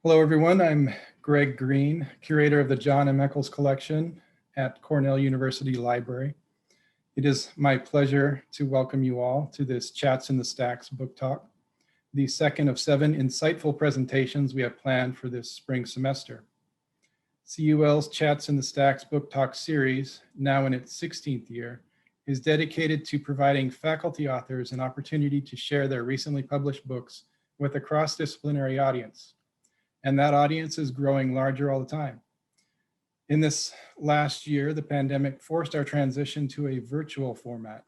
Hello, everyone. I'm Greg Green, curator of the John M. Eccles Collection at Cornell University Library. It is my pleasure to welcome you all to this Chats in the Stacks book talk, the second of 7 insightful presentations we have planned for this spring semester. CUL's Chats in the Stacks book talk series, now in its 16th year, is dedicated to providing faculty authors an opportunity to share their recently published books with a cross-disciplinary audience. And that audience is growing larger all the time. In this last year, the pandemic forced our transition to a virtual format.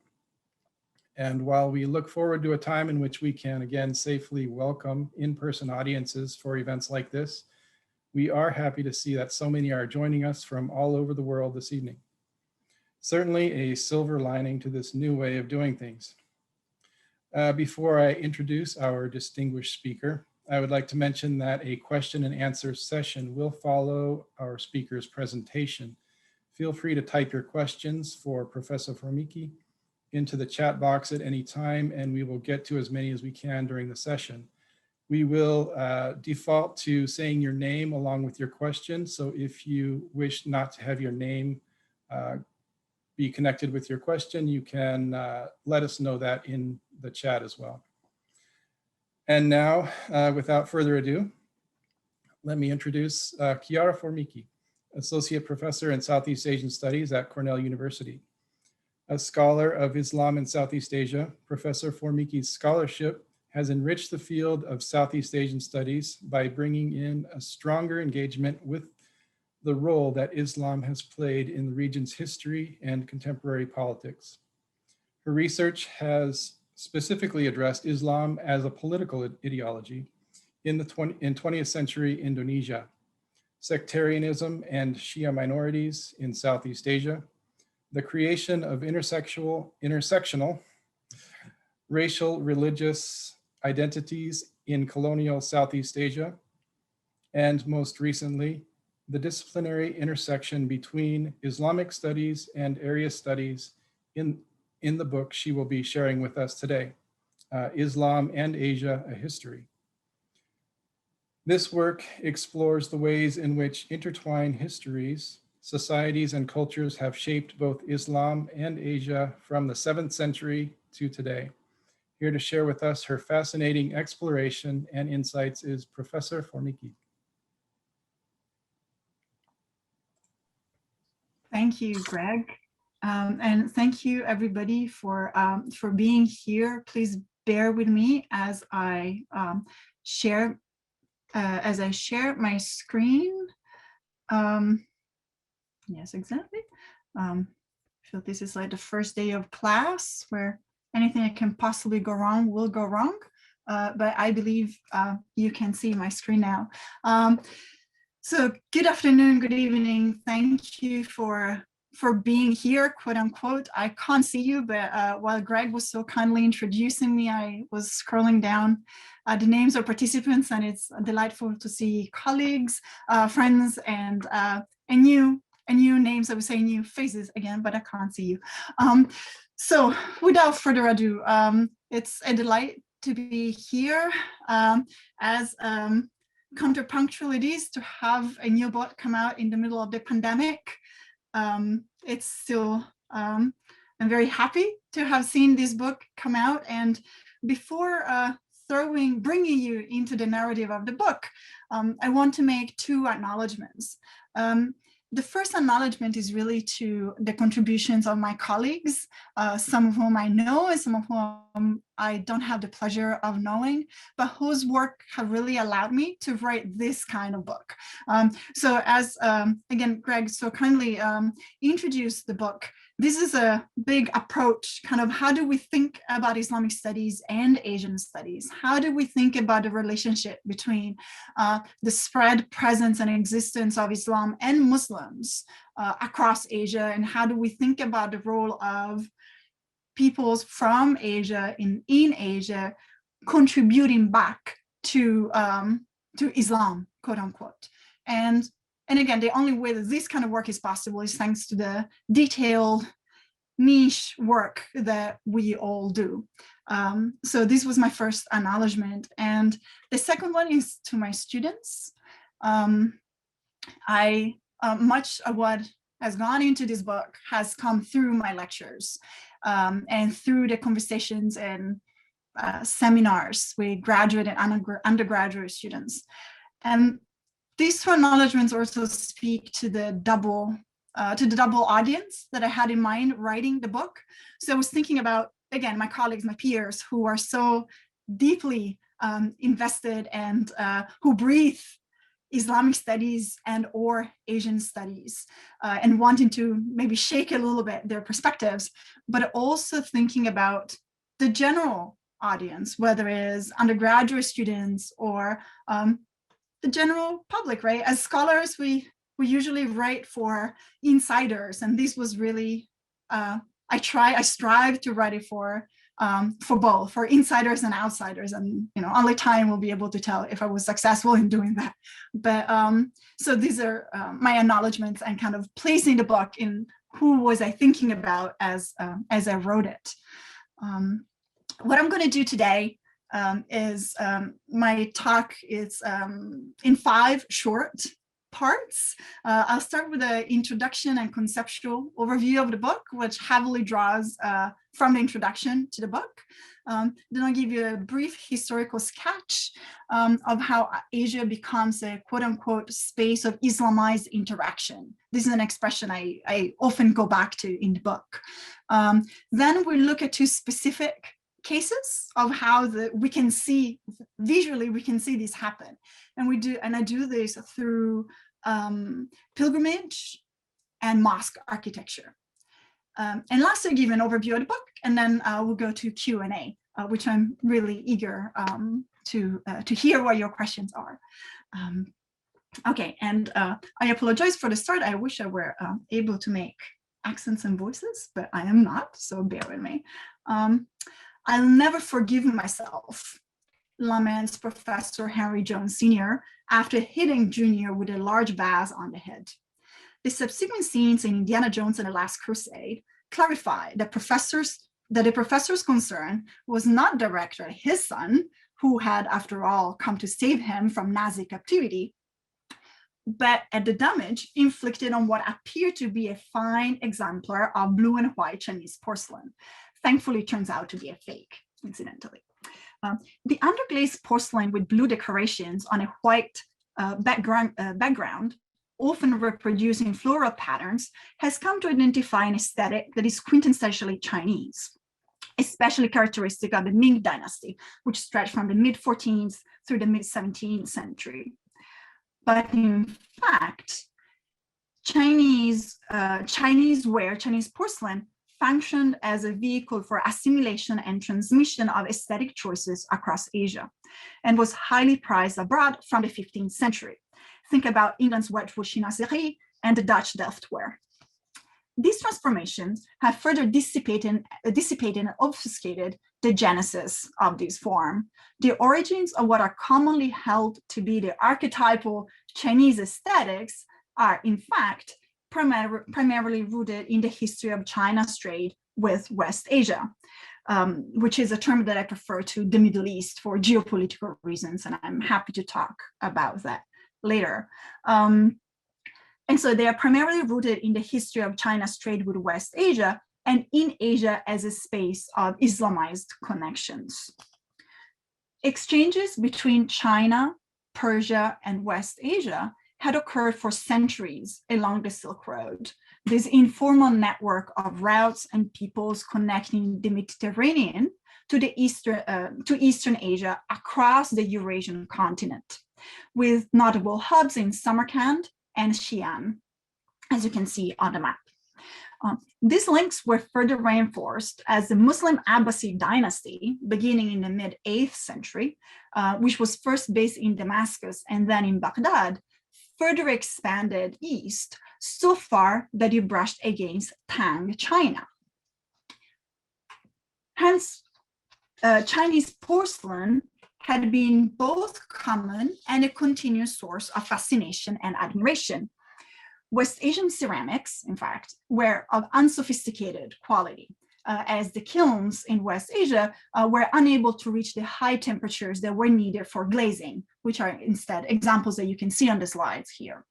And while we look forward to a time in which we can again safely welcome in-person audiences for events like this, we are happy to see that so many are joining us from all over the world this evening. Certainly a silver lining to this new way of doing things. Before I introduce our distinguished speaker, I would like to mention that a question and answer session will follow our speaker's presentation. Feel free to type your questions for Professor Formichi into the chat box at any time, and we will get to as many as we can during the session. We will default to saying your name along with your question. So if you wish not to have your name be connected with your question, you can let us know that in the chat as well. And now, without further ado, let me introduce Chiara Formichi, Associate Professor in Southeast Asian Studies at Cornell University. A scholar of Islam in Southeast Asia, Professor Formichi's scholarship has enriched the field of Southeast Asian studies by bringing in a stronger engagement with the role that Islam has played in the region's history and contemporary politics. Her research has specifically addressed Islam as a political ideology in 20th century Indonesia, sectarianism and Shia minorities in Southeast Asia, the creation of intersectional racial religious identities in colonial Southeast Asia, and most recently, the disciplinary intersection between Islamic studies and area studies in the book she will be sharing with us today, Islam and Asia, A History. This work explores the ways in which intertwined histories, societies, and cultures have shaped both Islam and Asia from the 7th century to today. Here to share with us her fascinating exploration and insights is Professor Formichi. Thank you, Greg. And thank you everybody for being here. Please bear with me as I share my screen. Yes, exactly. So this is like the first day of class where anything that can possibly go wrong will go wrong. But I believe you can see my screen now. So good afternoon, good evening. Thank you for being here, quote unquote. I can't see you, but while Greg was so kindly introducing me, I was scrolling down the names of participants, and it's delightful to see colleagues, friends, and new names. I would say new faces again, but I can't see you. So without further ado, it's a delight to be here as counterpunctual it is to have a new book come out in the middle of the pandemic. It's still, I'm very happy to have seen this book come out. And before bringing you into the narrative of the book, I want to make 2 acknowledgements. The first acknowledgement is really to the contributions of my colleagues, some of whom I know and some of whom I don't have the pleasure of knowing, but whose work have really allowed me to write this kind of book. So as, again, Greg so kindly introduced the book, this is a big approach, kind of how do we think about Islamic studies and Asian studies? How do we think about the relationship between the spread, presence, and existence of Islam and Muslims across Asia? And how do we think about the role of peoples from Asia in Asia contributing back to Islam, quote unquote? And again, the only way that this kind of work is possible is thanks to the detailed niche work that we all do. So this was my first acknowledgement. And the second one is to my students. Much of what has gone into this book has come through my lectures and through the conversations and seminars with graduate and undergraduate students. And these two acknowledgements also speak to the double audience that I had in mind writing the book. So I was thinking about, again, my colleagues, my peers who are so deeply invested and who breathe Islamic studies and or Asian studies and wanting to maybe shake a little bit their perspectives, but also thinking about the general audience, whether it is undergraduate students or the general public, right? As scholars, we usually write for insiders, and this was really, I strive to write it for both, for insiders and outsiders, and only time will be able to tell if I was successful in doing that. But so these are my acknowledgements and kind of placing the book in who was I thinking about as I wrote it. What I'm going to do today is my talk is in 5 short parts. I'll start with an introduction and conceptual overview of the book, which heavily draws from the introduction to the book. Then I'll give you a brief historical sketch of how Asia becomes a quote unquote space of Islamized interaction. This is an expression I often go back to in the book. Then we look at 2 specific cases of how we can see visually, we can see this happen. And I do this through pilgrimage and mosque architecture. And last, I give an overview of the book, and then we'll go to Q&A, which I'm really eager to hear what your questions are. Okay, and I apologize for the start. I wish I were able to make accents and voices, but I am not, so bear with me. I'll never forgive myself, laments Professor Henry Jones Sr. after hitting Junior with a large vase on the head. The subsequent scenes in Indiana Jones and the Last Crusade clarify that the professor's concern was not directed at his son, who had, after all, come to save him from Nazi captivity, but at the damage inflicted on what appeared to be a fine exemplar of blue and white Chinese porcelain. Thankfully, turns out to be a fake, incidentally. The underglazed porcelain with blue decorations on a white background, often reproducing floral patterns, has come to identify an aesthetic that is quintessentially Chinese, especially characteristic of the Ming Dynasty, which stretched from the mid-14th through the mid-17th century. But in fact, Chinese porcelain functioned as a vehicle for assimilation and transmission of aesthetic choices across Asia, and was highly prized abroad from the 15th century. Think about England's whitewood chinoiserie and the Dutch Delftware. These transformations have further dissipated and obfuscated the genesis of this form. The origins of what are commonly held to be the archetypal Chinese aesthetics are, in fact, primarily rooted in the history of China's trade with West Asia, which is a term that I prefer to the Middle East for geopolitical reasons, and I'm happy to talk about that later. And so they are primarily rooted in the history of China's trade with West Asia and in Asia as a space of Islamized connections. Exchanges between China, Persia, and West Asia had occurred for centuries along the Silk Road, this informal network of routes and peoples connecting the Mediterranean to Eastern Asia across the Eurasian continent, with notable hubs in Samarkand and Xi'an, as you can see on the map. These links were further reinforced as the Muslim Abbasid dynasty, beginning in the mid-8th century, which was first based in Damascus and then in Baghdad, further expanded east so far that it brushed against Tang China. Hence, Chinese porcelain had been both common and a continuous source of fascination and admiration. West Asian ceramics, in fact, were of unsophisticated quality, as the kilns in West Asia were unable to reach the high temperatures that were needed for glazing, which are instead examples that you can see on the slides here.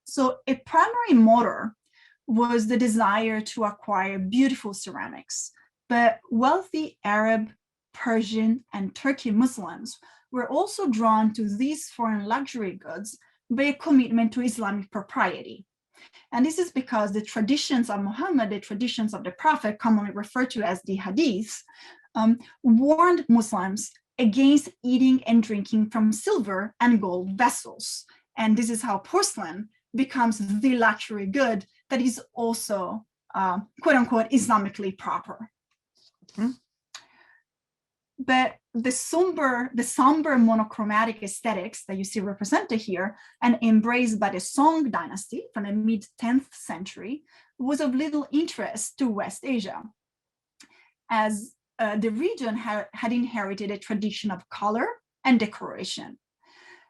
So a primary motor was the desire to acquire beautiful ceramics, but wealthy Arab, Persian, and Turkey Muslims were also drawn to these foreign luxury goods by a commitment to Islamic propriety. And this is because the traditions of Muhammad, the traditions of the Prophet, commonly referred to as the hadiths, warned Muslims against eating and drinking from silver and gold vessels. And this is how porcelain becomes the luxury good that is also, quote unquote, Islamically proper. But the somber monochromatic aesthetics that you see represented here and embraced by the Song dynasty from the mid-10th century was of little interest to West Asia, as the region had inherited a tradition of color and decoration.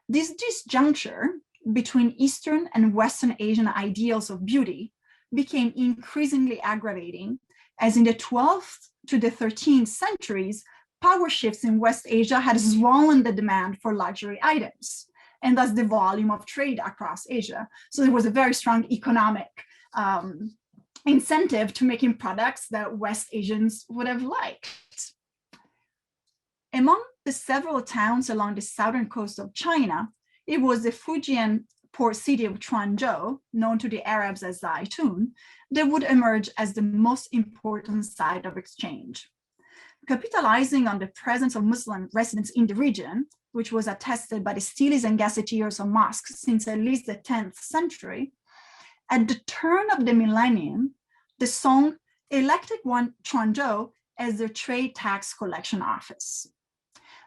This disjuncture between Eastern and Western Asian ideals of beauty became increasingly aggravating, as in the 12th to the 13th centuries, power shifts in West Asia had swollen the demand for luxury items, and thus the volume of trade across Asia. So there was a very strong economic incentive to making products that West Asians would have liked. Among the several towns along the southern coast of China, it was the Fujian port city of Quanzhou, known to the Arabs as Zaitun, that would emerge as the most important site of exchange. Capitalizing on the presence of Muslim residents in the region, which was attested by the steles and gazetteers of mosques since at least the 10th century, at the turn of the millennium, the Song elected Quanzhou as their trade tax collection office.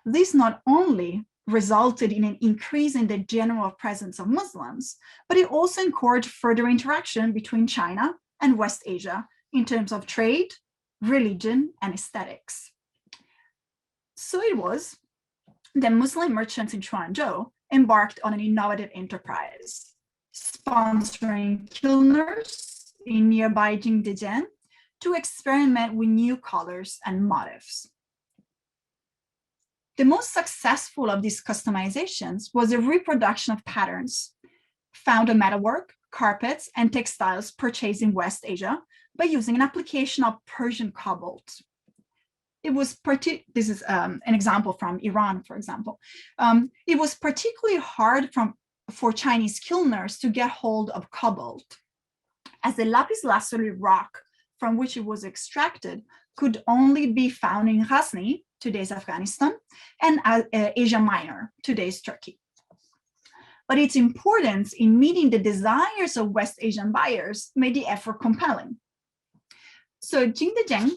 This not only resulted in an increase in the general presence of Muslims, but it also encouraged further interaction between China and West Asia in terms of trade, religion, and aesthetics. So it was that Muslim merchants in Quanzhou embarked on an innovative enterprise, sponsoring kilners in nearby Jingdezhen to experiment with new colors and motifs. The most successful of these customizations was a reproduction of patterns found on metalwork, carpets, and textiles purchased in West Asia by using an application of Persian cobalt. It was this is an example from Iran, for example. It was particularly hard for Chinese kilners to get hold of cobalt, as the lapis lazuli rock from which it was extracted could only be found in Ghazni, today's Afghanistan, and Asia Minor, today's Turkey. But its importance in meeting the desires of West Asian buyers made the effort compelling. So Jingdezhen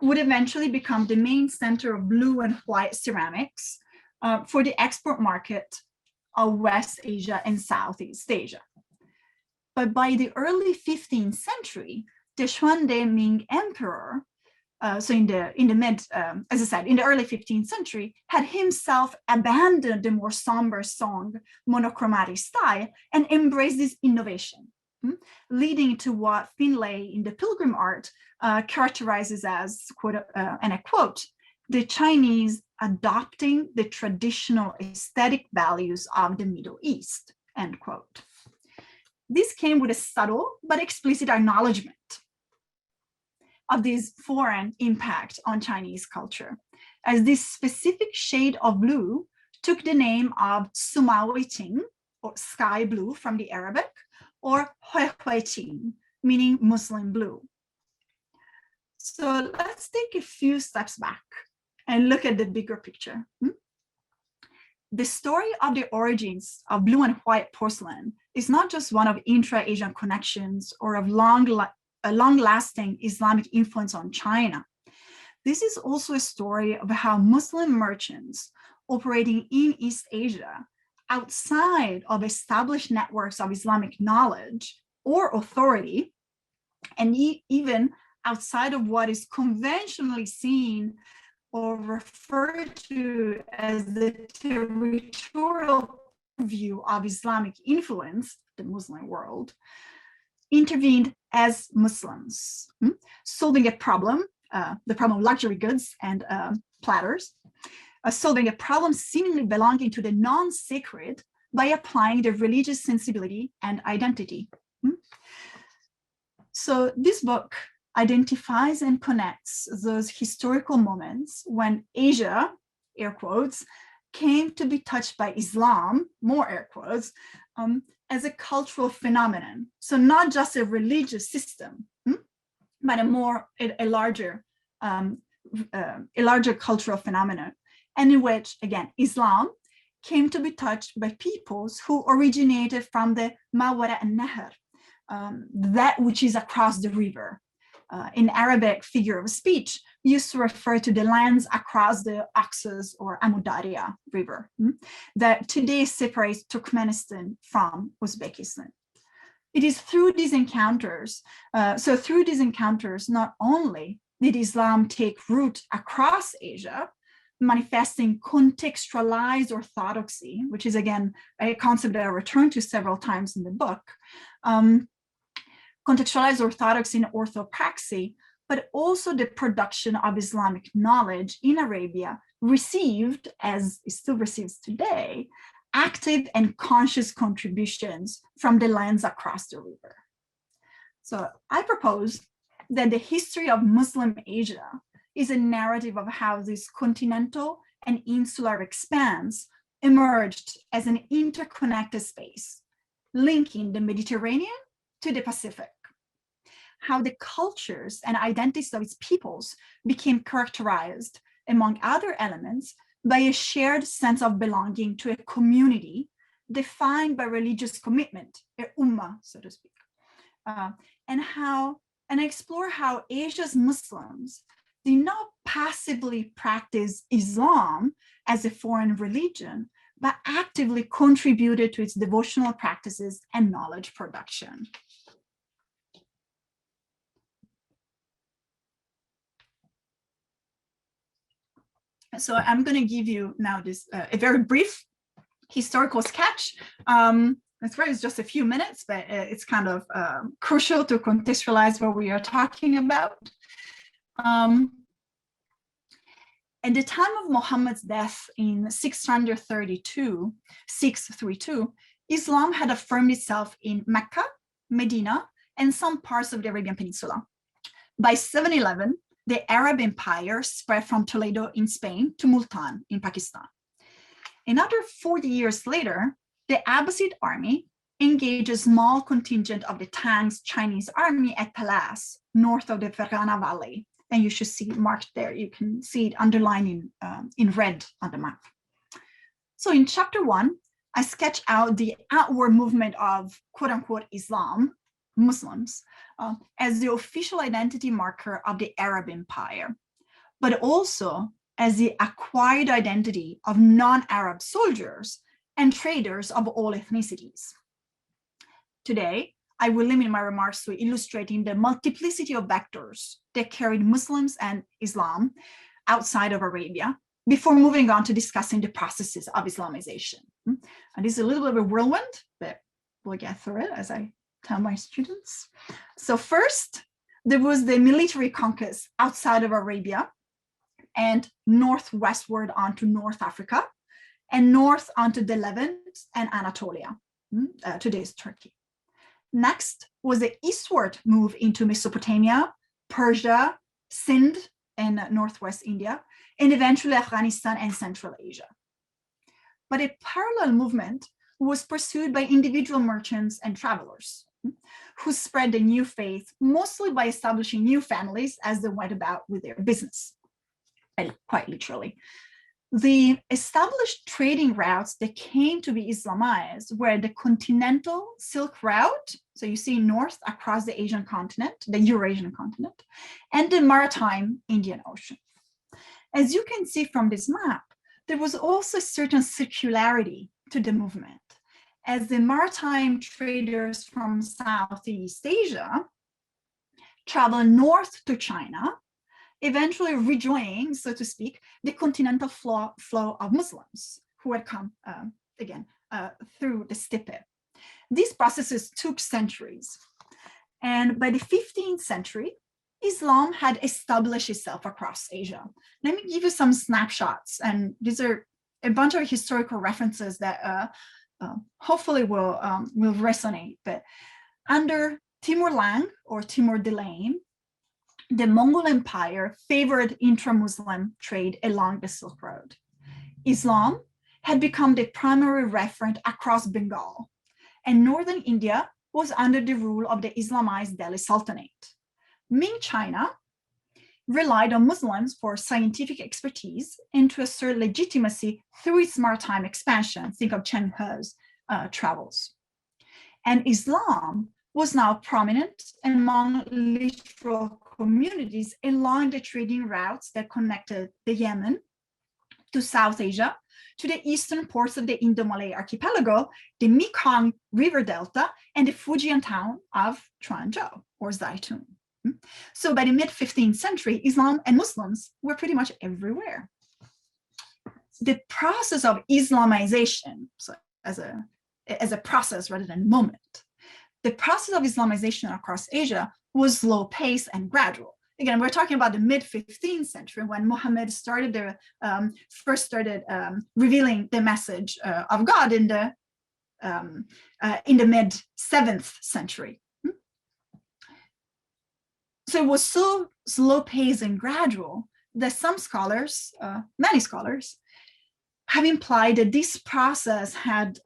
would eventually become the main center of blue and white ceramics for the export market of West Asia and Southeast Asia. But by the early 15th century, the Xuande Ming Emperor, so in the mid, as I said, in the early 15th century, had himself abandoned the more somber Song monochromatic style and embraced this innovation, leading to what Finlay in the Pilgrim art characterizes as, quote, and I quote, the Chinese adopting the traditional aesthetic values of the Middle East, end quote. This came with a subtle but explicit acknowledgement of this foreign impact on Chinese culture, as this specific shade of blue took the name of Sumaoiqing, or sky blue from the Arabic, or Huihuiqing, meaning Muslim blue. So let's take a few steps back and look at the bigger picture. The story of the origins of blue and white porcelain is not just one of intra-Asian connections or of a long-lasting Islamic influence on China. This is also a story of how Muslim merchants operating in East Asia outside of established networks of Islamic knowledge or authority, and even outside of what is conventionally seen or referred to as the territorial view of Islamic influence, the Muslim world, intervened as Muslims, solving a problem, the problem of luxury goods and platters, solving a problem seemingly belonging to the non-sacred by applying the religious sensibility and identity. So this book identifies and connects those historical moments when Asia, air quotes, came to be touched by Islam, more air quotes, as a cultural phenomenon. So not just a religious system, but a larger cultural phenomenon, and in which, again, Islam came to be touched by peoples who originated from the Mawara an-Nahr, that which is across the river. In Arabic, figure of speech used to refer to the lands across the Oxus or Amu Darya River that today separates Turkmenistan from Uzbekistan. It is through these encounters, not only did Islam take root across Asia, manifesting contextualized orthodoxy, which is again a concept that I return to several times in the book, contextualized orthodoxy and orthopraxy, but also the production of Islamic knowledge in Arabia received, as it still receives today, active and conscious contributions from the lands across the river. So I propose that the history of Muslim Asia is a narrative of how this continental and insular expanse emerged as an interconnected space, linking the Mediterranean to the Pacific. How the cultures and identities of its peoples became characterized, among other elements, by a shared sense of belonging to a community defined by religious commitment, a ummah, so to speak, and explore how Asia's Muslims did not passively practice Islam as a foreign religion, but actively contributed to its devotional practices and knowledge production. So I'm going to give you now this a very brief historical sketch. It's just a few minutes, but it's kind of crucial to contextualize what we are talking about. At the time of Muhammad's death in 632, Islam had affirmed itself in Mecca, Medina, and some parts of the Arabian Peninsula. By 711, the Arab Empire spread from Toledo in Spain to Multan in Pakistan. Another 40 years later, the Abbasid army engaged a small contingent of the Tang's Chinese army at Talas, north of the Fergana Valley. And you should see it marked there. You can see it underlined in red on the map. So in chapter 1, I sketch out the outward movement of quote unquote Islam, Muslims, as the official identity marker of the Arab Empire, but also as the acquired identity of non-Arab soldiers and traders of all ethnicities. Today, I will limit my remarks to illustrating the multiplicity of vectors that carried Muslims and Islam outside of Arabia before moving on to discussing the processes of Islamization. And this is a little bit of a whirlwind, but we'll get through it as I tell my students. So first, there was the military conquest outside of Arabia and northwestward onto North Africa and north onto the Levant and Anatolia, today's Turkey. Next was the eastward move into Mesopotamia, Persia, Sindh, and northwest India, and eventually Afghanistan and Central Asia. But a parallel movement was pursued by individual merchants and travelers who spread the new faith mostly by establishing new families as they went about with their business, and quite literally. The established trading routes that came to be Islamized were the continental Silk Route, so you see north across the Asian continent, the Eurasian continent, and the maritime Indian Ocean. As you can see from this map, there was also a certain circularity to the movement, as the maritime traders from Southeast Asia traveled north to China, eventually rejoining, so to speak, the continental flow of Muslims who had come, through the steppe. These processes took centuries. And by the 15th century, Islam had established itself across Asia. Let me give you some snapshots, and these are a bunch of historical references that hopefully will resonate. But under Timur Lang or Timur Delane, the Mongol Empire favored intra-Muslim trade along the Silk Road. Islam had become the primary referent across Bengal, and northern India was under the rule of the Islamized Delhi Sultanate. Ming China relied on Muslims for scientific expertise and to assert legitimacy through its maritime expansion. Think of Chen He's travels. And Islam was now prominent among littoral communities along the trading routes that connected the Yemen to South Asia, to the eastern ports of the Indo-Malay archipelago, the Mekong River Delta, and the Fujian town of Chuanzhou or Zaitun. So by the mid-15th century, Islam and Muslims were pretty much everywhere. The process of Islamization, so as a process rather than moment, the process of Islamization across Asia was slow paced and gradual. Again, we're talking about the mid-15th century when Muhammad first started revealing the message of God in the mid-7th century. So it was so slow-paced and gradual that some scholars, many scholars, have implied that this process had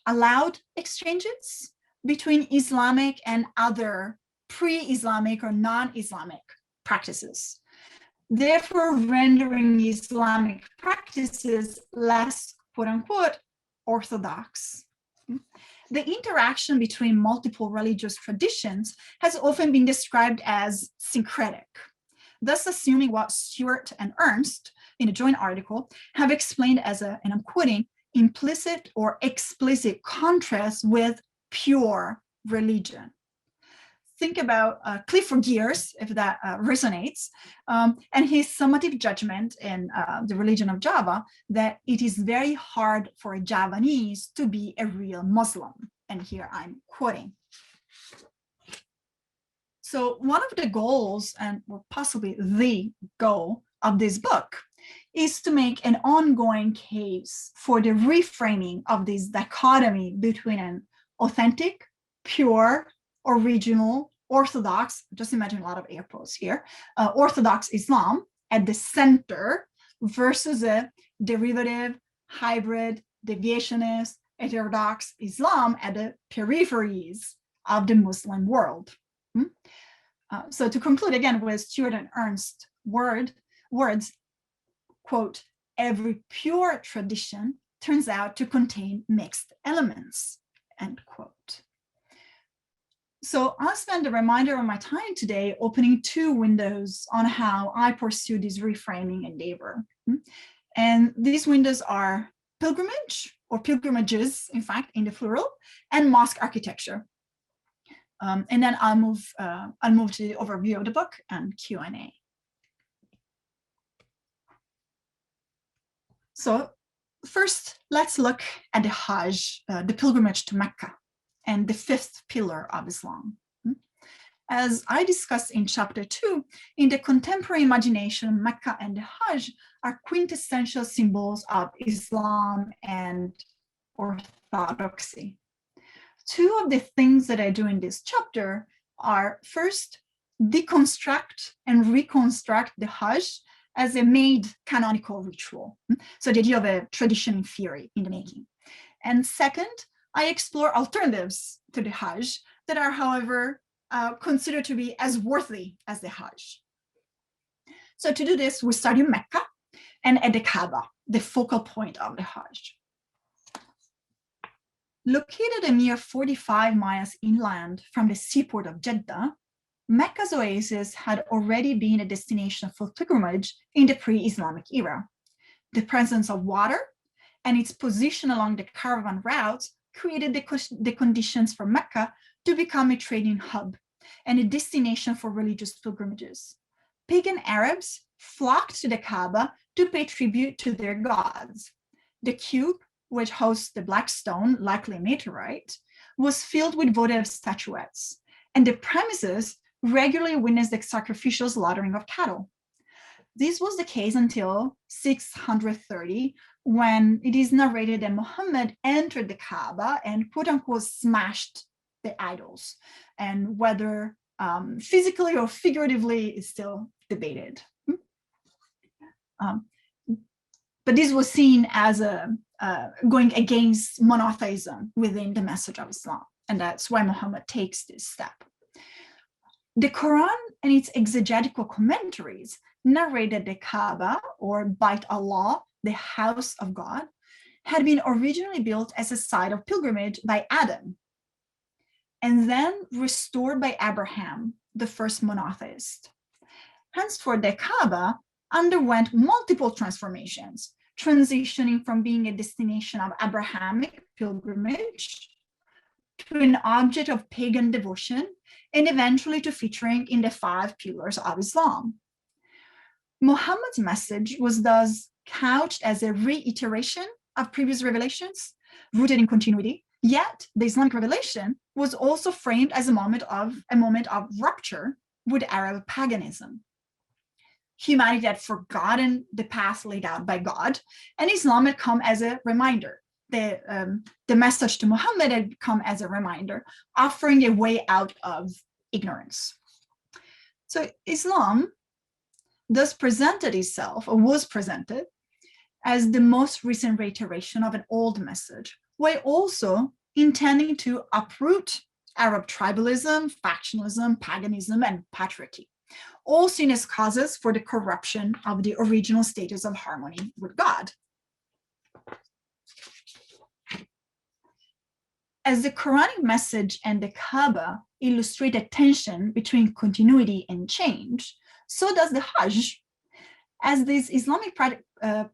allowed exchanges between Islamic and other pre-Islamic or non-Islamic practices, therefore rendering Islamic practices less, quote-unquote, orthodox. The interaction between multiple religious traditions has often been described as syncretic, thus assuming what Stewart and Ernst, in a joint article, have explained as and I'm quoting, implicit or explicit contrast with pure religion. Think about Clifford Geer's, if that resonates, and his summative judgment in The Religion of Java, that it is very hard for a Javanese to be a real Muslim. And here I'm quoting. So one of the goals, and or possibly the goal of this book, is to make an ongoing case for the reframing of this dichotomy between an authentic, pure, original, orthodox, just imagine a lot of air quotes here, orthodox Islam at the center versus a derivative, hybrid, deviationist, heterodox Islam at the peripheries of the Muslim world. So to conclude again with Stewart and Ernst words, quote, every pure tradition turns out to contain mixed elements, end quote. So I'll spend the remainder of my time today opening two windows on how I pursue this reframing endeavor. And these windows are pilgrimage, or pilgrimages, in fact, in the plural, and mosque architecture. And then I'll move to the overview of the book and Q&A. So first, let's look at the Hajj, the pilgrimage to Mecca, and the fifth pillar of Islam. As I discussed in chapter 2, in the contemporary imagination, Mecca and the Hajj are quintessential symbols of Islam and orthodoxy. Two of the things that I do in this chapter are, first, deconstruct and reconstruct the Hajj as a made canonical ritual. So the idea of a tradition in theory, in the making. And second, I explore alternatives to the Hajj that are, however, considered to be as worthy as the Hajj. So to do this, we start in Mecca and at the Kaaba, the focal point of the Hajj. Located a mere 45 miles inland from the seaport of Jeddah, Mecca's oasis had already been a destination for pilgrimage in the pre-Islamic era. The presence of water and its position along the caravan routes created the conditions for Mecca to become a trading hub and a destination for religious pilgrimages. Pagan Arabs flocked to the Kaaba to pay tribute to their gods. The cube, which hosts the black stone, likely meteorite, was filled with votive statuettes, and the premises regularly witnessed the sacrificial slaughtering of cattle. This was the case until 630, when it is narrated that Muhammad entered the Kaaba and quote unquote smashed the idols. And whether physically or figuratively is still debated. But this was seen as going against monotheism within the message of Islam. And that's why Muhammad takes this step. The Quran and its exegetical commentaries narrated the Kaaba, or Bait Allah, the house of God, had been originally built as a site of pilgrimage by Adam, and then restored by Abraham, the first monotheist. Henceforth, the Kaaba underwent multiple transformations, transitioning from being a destination of Abrahamic pilgrimage to an object of pagan devotion, and eventually to featuring in the 5 pillars of Islam. Muhammad's message was thus couched as a reiteration of previous revelations, rooted in continuity, yet the Islamic revelation was also framed as a moment of rupture with Arab paganism. Humanity had forgotten the path laid out by God, and Islam had come as a reminder. The message to Muhammad had come as a reminder, offering a way out of ignorance. So Islam thus presented itself, or was presented, as the most recent reiteration of an old message, while also intending to uproot Arab tribalism, factionalism, paganism, and patriarchy, all seen as causes for the corruption of the original status of harmony with God. As the Quranic message and the Kaaba illustrate a tension between continuity and change, so does the Hajj, as this Islamic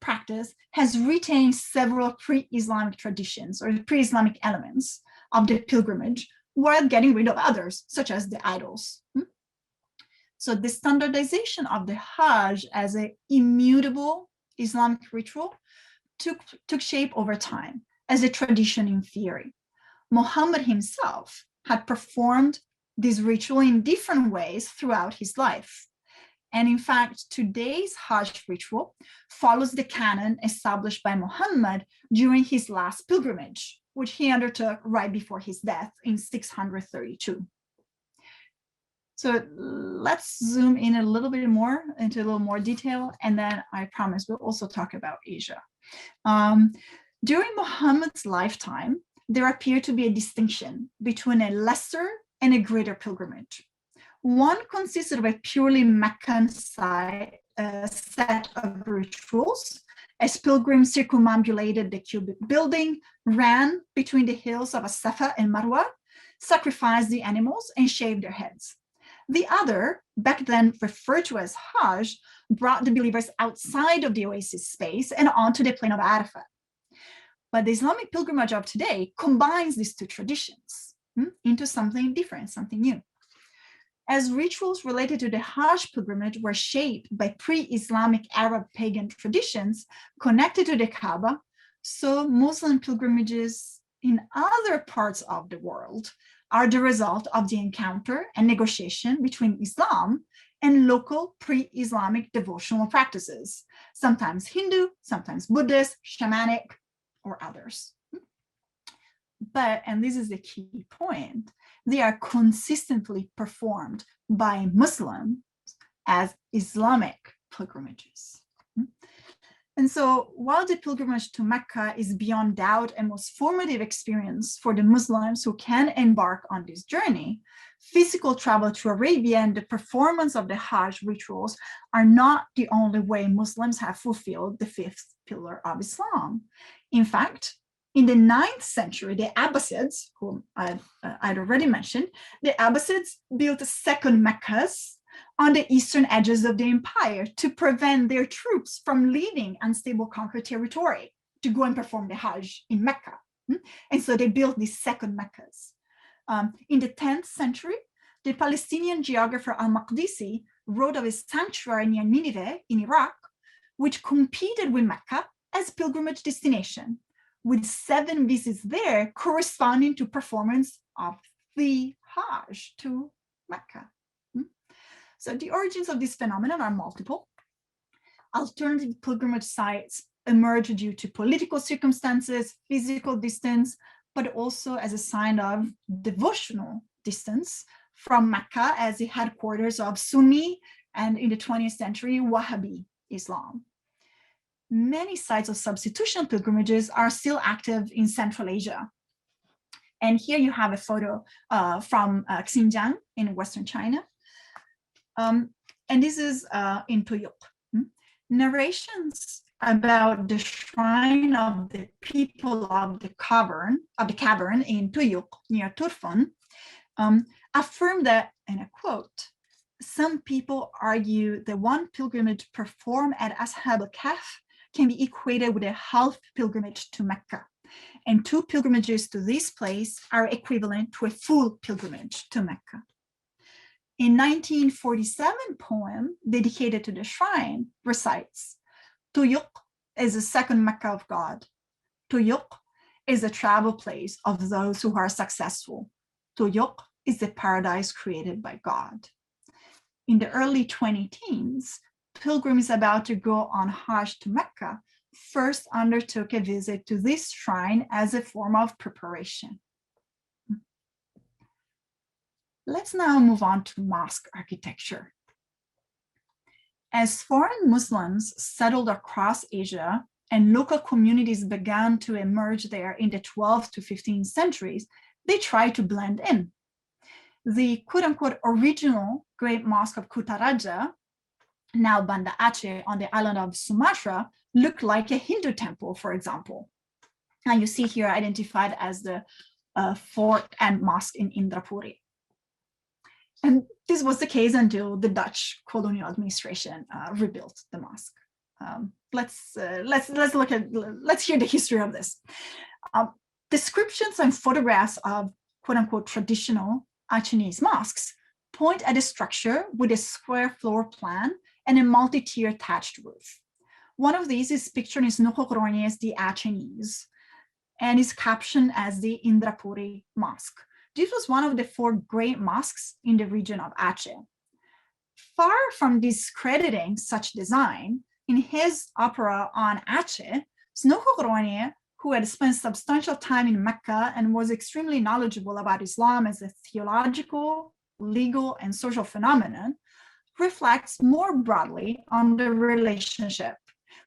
practice has retained several pre-Islamic traditions or pre-Islamic elements of the pilgrimage, while getting rid of others, such as the idols. So the standardization of the Hajj as an immutable Islamic ritual took shape over time as a tradition in theory. Muhammad himself had performed this ritual in different ways throughout his life. And in fact, today's Hajj ritual follows the canon established by Muhammad during his last pilgrimage, which he undertook right before his death in 632. So let's zoom in a little bit more into a little more detail, and then I promise we'll also talk about Asia. During Muhammad's lifetime, there appeared to be a distinction between a lesser and a greater pilgrimage. One consisted of a purely Meccan set of rituals, as pilgrims circumambulated the cubic building, ran between the hills of Safa and Marwa, sacrificed the animals, and shaved their heads. The other, back then referred to as Hajj, brought the believers outside of the oasis space and onto the plain of Arafat. But the Islamic pilgrimage of today combines these two traditions into something different, something new. As rituals related to the Hajj pilgrimage were shaped by pre-Islamic Arab pagan traditions connected to the Kaaba, so Muslim pilgrimages in other parts of the world are the result of the encounter and negotiation between Islam and local pre-Islamic devotional practices, sometimes Hindu, sometimes Buddhist, shamanic, or others. But, and this is the key point, they are consistently performed by Muslims as Islamic pilgrimages. And so while the pilgrimage to Mecca is beyond doubt a most formative experience for the Muslims who can embark on this journey, physical travel to Arabia and the performance of the Hajj rituals are not the only way Muslims have fulfilled the 5th pillar of Islam. In fact, in the 9th century, the Abbasids, whom I'd already mentioned, the Abbasids built second Meccas on the eastern edges of the empire to prevent their troops from leaving unstable conquered territory to go and perform the Hajj in Mecca. And so they built these second Meccas. In the 10th century, the Palestinian geographer al-Maqdisi wrote of a sanctuary near Nineveh in Iraq, which competed with Mecca as pilgrimage destination, with 7 visits there corresponding to performance of the Hajj to Mecca. So the origins of this phenomenon are multiple. Alternative pilgrimage sites emerge due to political circumstances, physical distance, but also as a sign of devotional distance from Mecca as the headquarters of Sunni and in the 20th century, Wahhabi Islam. Many sites of substitutional pilgrimages are still active in Central Asia. And here you have a photo from Xinjiang in Western China. And this is in Tuyuk. Narrations about the shrine of the people of the cavern in Tuyuk near Turfan affirm that, and I quote, some people argue that one pilgrimage performed at Ashab al-Kahf can be equated with a half pilgrimage to Mecca, and two pilgrimages to this place are equivalent to a full pilgrimage to Mecca. In 1947 poem dedicated to the shrine recites, Tuyuk is the second Mecca of God. Tuyuk is the travel place of those who are successful. Tuyuk is the paradise created by God. In the early 2010s, pilgrims about to go on hajj to Mecca first undertook a visit to this shrine as a form of preparation. Let's now move on to mosque architecture. As foreign Muslims settled across Asia and local communities began to emerge there in the 12th to 15th centuries, they tried to blend in. The quote-unquote original Great Mosque of Kutaraja, now Banda Aceh on the island of Sumatra, looked like a Hindu temple, for example. And you see here identified as the fort and mosque in Indrapuri. And this was the case until the Dutch colonial administration rebuilt the mosque. Let's hear the history of this. Descriptions and photographs of quote-unquote traditional Achenese mosques point at a structure with a square floor plan and a multi-tier thatched roof. One of these is pictured in Snohokronies the Achenese and is captioned as the Indrapuri Mosque. This was one of the 4 great mosques in the region of Aceh. Far from discrediting such design, in his opera on Aceh, Snohokronies, who had spent substantial time in Mecca and was extremely knowledgeable about Islam as a theological, legal, and social phenomenon, reflects more broadly on the relationship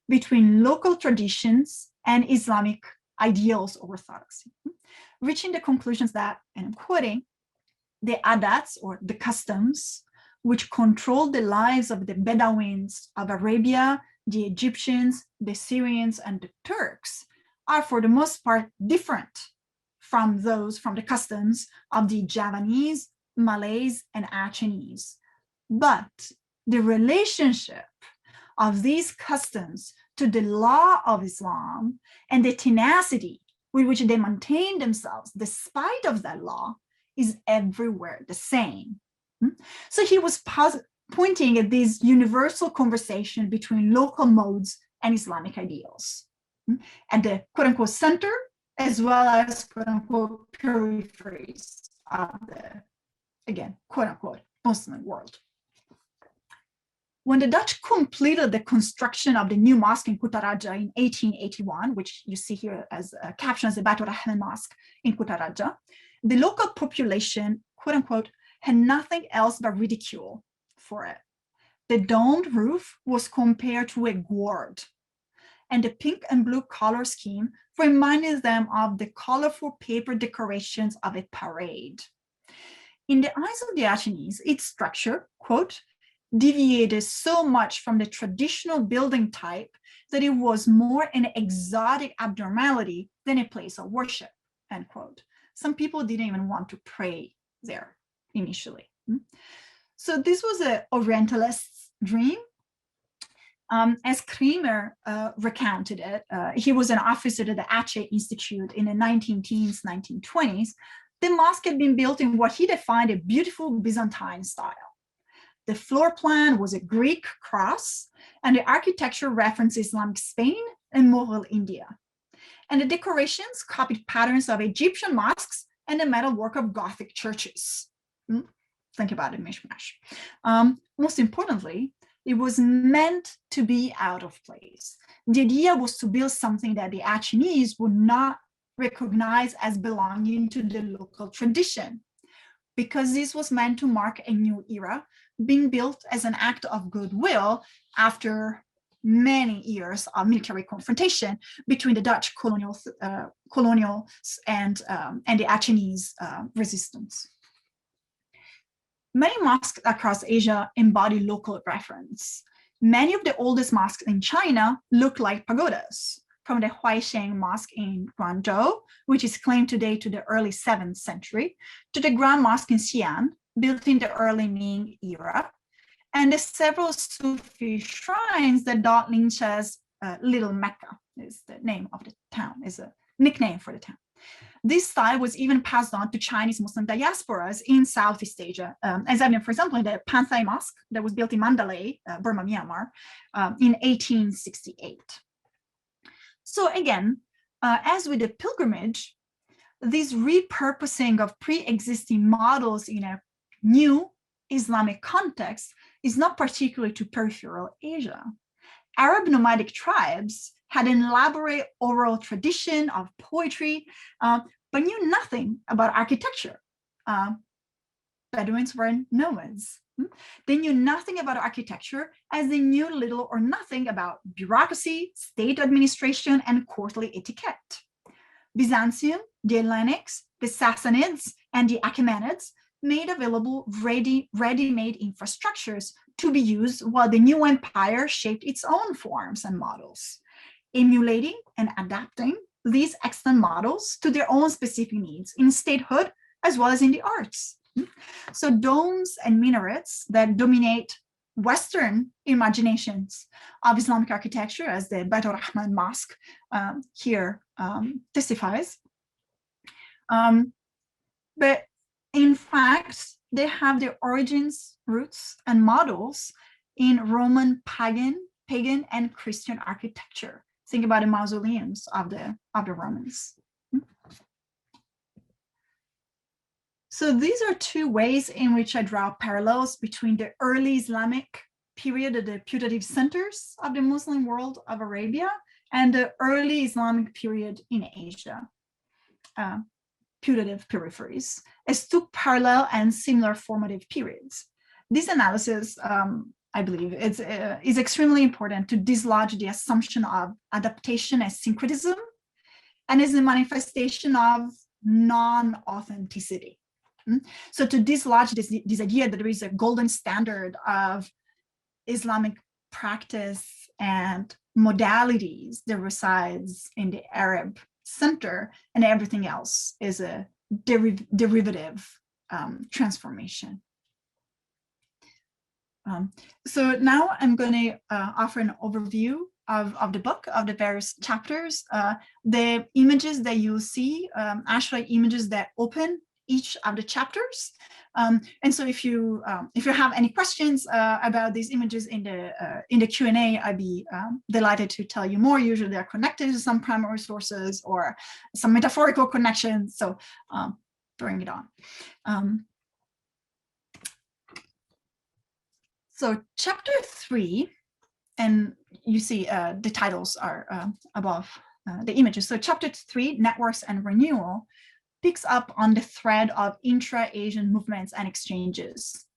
between local traditions and Islamic ideals or orthodoxy, reaching the conclusions that, and I'm quoting, the adats or the customs which controlled the lives of the Bedouins of Arabia, the Egyptians, the Syrians, and the Turks are for the most part different from the customs of the Javanese, Malays, and Achenese. But the relationship of these customs to the law of Islam and the tenacity with which they maintain themselves despite of that law is everywhere the same. So he was pointing at this universal conversation between local modes and Islamic ideals at the quote-unquote center as well as quote-unquote peripheries of the, again, quote-unquote Muslim world. When the Dutch completed the construction of the new mosque in Kutaraja in 1881, which you see here as a caption as the Baitur Rahman Mosque in Kutaraja, the local population, quote unquote, had nothing else but ridicule for it. The domed roof was compared to a gourd, and the pink and blue color scheme reminded them of the colorful paper decorations of a parade. In the eyes of the Achenese, its structure, quote, deviated so much from the traditional building type that it was more an exotic abnormality than a place of worship, end quote. Some people didn't even want to pray there initially. So this was an Orientalist's dream. As Kremer recounted it, he was an officer at the Aceh Institute in the 1910s, 1920s. The mosque had been built in what he defined a beautiful Byzantine style. The floor plan was a Greek cross, and the architecture referenced Islamic Spain and Mughal India. And the decorations copied patterns of Egyptian mosques and the metalwork of Gothic churches. think about it, mishmash. Most importantly, it was meant to be out of place. The idea was to build something that the Chinese would not recognize as belonging to the local tradition, because this was meant to mark a new era being built as an act of goodwill after many years of military confrontation between the Dutch colonials and the Chinese resistance. Many mosques across Asia embody local reference. Many of the oldest mosques in China look like pagodas, from the Huaisheng Mosque in Guangzhou, which is claimed to date to the early 7th century, to the Grand Mosque in Xi'an, built in the early Ming era, and the several Sufi shrines that dot Lincha's Little Mecca is the name of the town, is a nickname for the town. This style was even passed on to Chinese Muslim diasporas in Southeast Asia, as evident, for example, in the Panthai Mosque that was built in Mandalay, Burma, Myanmar, in 1868. So again, as with the pilgrimage, this repurposing of pre-existing models in a new Islamic context is not particular to peripheral Asia. Arab nomadic tribes had an elaborate oral tradition of poetry, but knew nothing about architecture. Bedouins were nomads. They knew nothing about architecture, as they knew little or nothing about bureaucracy, state administration, and courtly etiquette. Byzantium, the Hellenics, the Sassanids, and the Achaemenids made available ready-made infrastructures to be used while the new empire shaped its own forms and models, emulating and adapting these extant models to their own specific needs in statehood as well as in the arts. So domes and minarets that dominate Western imaginations of Islamic architecture, as the Beit al-Rahman Mosque here testifies. But in fact, they have their origins, roots, and models in Roman pagan, and Christian architecture. Think about the mausoleums of the Romans. So these are two ways in which I draw parallels between the early Islamic period of the putative centers of the Muslim world of Arabia and the early Islamic period in Asia, putative peripheries, as two parallel and similar formative periods. This analysis, I believe, is extremely important to dislodge the assumption of adaptation as syncretism and as a manifestation of non-authenticity. So to dislodge this idea that there is a golden standard of Islamic practice and modalities that resides in the Arab center, and everything else is a derivative transformation. So now I'm going to offer an overview of the book, of the various chapters. The images that you'll see actually images that open each of the chapters. And so if you have any questions about these images in the Q&A, I'd be delighted to tell you more. Usually they're connected to some primary sources or some metaphorical connections. So bring it on. So chapter 3, and you see the titles are above the images. So chapter 3, Networks and Renewal, picks up on the thread of intra-Asian movements and exchanges.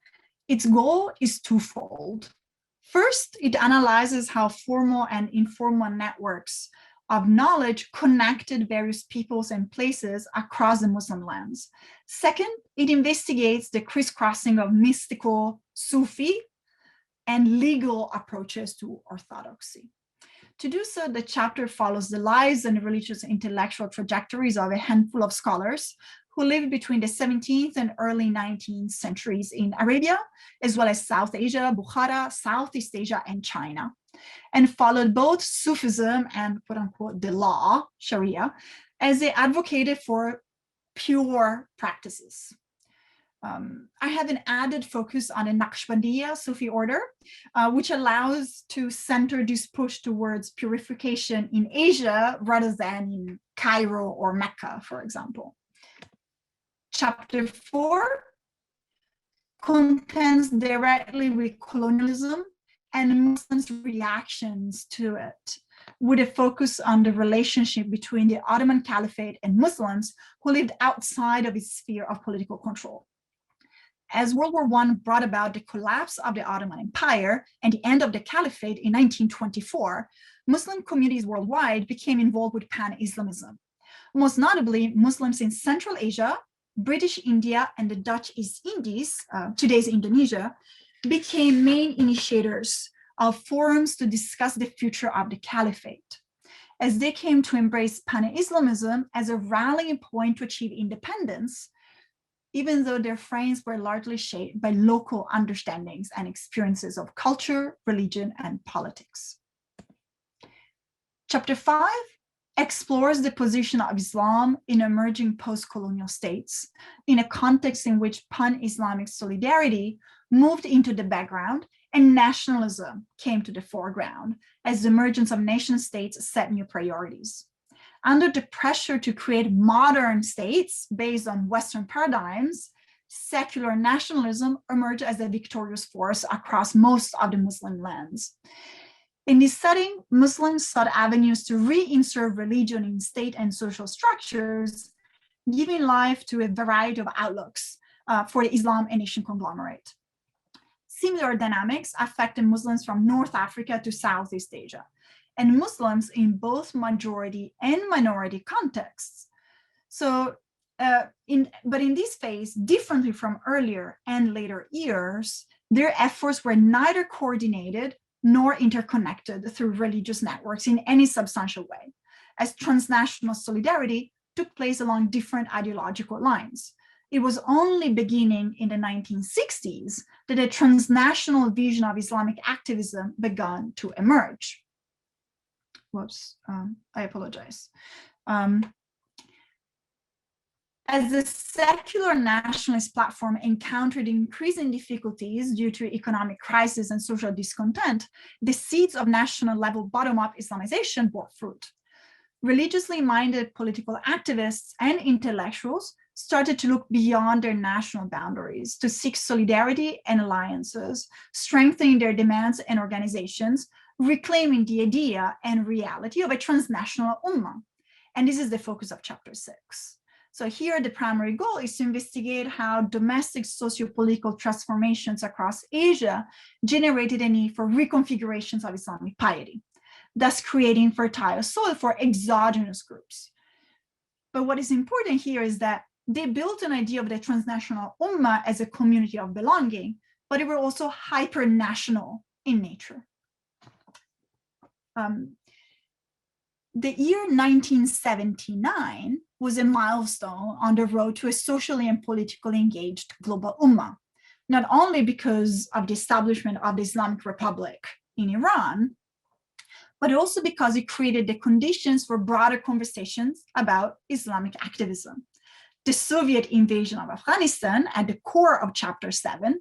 Its goal is twofold. First, it analyzes how formal and informal networks of knowledge connected various peoples and places across the Muslim lands. Second, it investigates the crisscrossing of mystical, Sufi, and legal approaches to orthodoxy. To do so, the chapter follows the lives and religious intellectual trajectories of a handful of scholars who lived between the 17th and early 19th centuries in Arabia, as well as South Asia, Bukhara, Southeast Asia, and China, and followed both Sufism and quote unquote the law, Sharia, as they advocated for pure practices. I have an added focus on the Naqshbandiya Sufi order, which allows to center this push towards purification in Asia rather than in Cairo or Mecca, for example. Chapter 4 contends directly with colonialism and Muslims' reactions to it, with a focus on the relationship between the Ottoman Caliphate and Muslims who lived outside of its sphere of political control. As World War I brought about the collapse of the Ottoman Empire and the end of the Caliphate in 1924, Muslim communities worldwide became involved with pan-Islamism. Most notably, Muslims in Central Asia, British India, and the Dutch East Indies, today's Indonesia, became main initiators of forums to discuss the future of the Caliphate, as they came to embrace pan-Islamism as a rallying point to achieve independence, even though their frames were largely shaped by local understandings and experiences of culture, religion, and politics. Chapter 5 explores the position of Islam in emerging post-colonial states in a context in which pan-Islamic solidarity moved into the background and nationalism came to the foreground as the emergence of nation states set new priorities. Under the pressure to create modern states based on Western paradigms, secular nationalism emerged as a victorious force across most of the Muslim lands. In this setting, Muslims sought avenues to reinsert religion in state and social structures, giving life to a variety of outlooks for the Islam and nation conglomerate. Similar dynamics affected Muslims from North Africa to Southeast Asia, and Muslims in both majority and minority contexts. But in this phase, differently from earlier and later years, their efforts were neither coordinated nor interconnected through religious networks in any substantial way, as transnational solidarity took place along different ideological lines. It was only beginning in the 1960s that a transnational vision of Islamic activism began to emerge. Whoops, I apologize. As the secular nationalist platform encountered increasing difficulties due to economic crisis and social discontent, the seeds of national level bottom-up Islamization bore fruit. Religiously minded political activists and intellectuals started to look beyond their national boundaries to seek solidarity and alliances, strengthening their demands and organizations, reclaiming the idea and reality of a transnational ummah. And this is the focus of chapter 6. So here, the primary goal is to investigate how domestic socio-political transformations across Asia generated a need for reconfigurations of Islamic piety, thus creating fertile soil for exogenous groups. But what is important here is that they built an idea of the transnational ummah as a community of belonging, but they were also hyper-national in nature. The year 1979 was a milestone on the road to a socially and politically engaged global ummah, not only because of the establishment of the Islamic Republic in Iran, but also because it created the conditions for broader conversations about Islamic activism. The Soviet invasion of Afghanistan, at the core of chapter 7,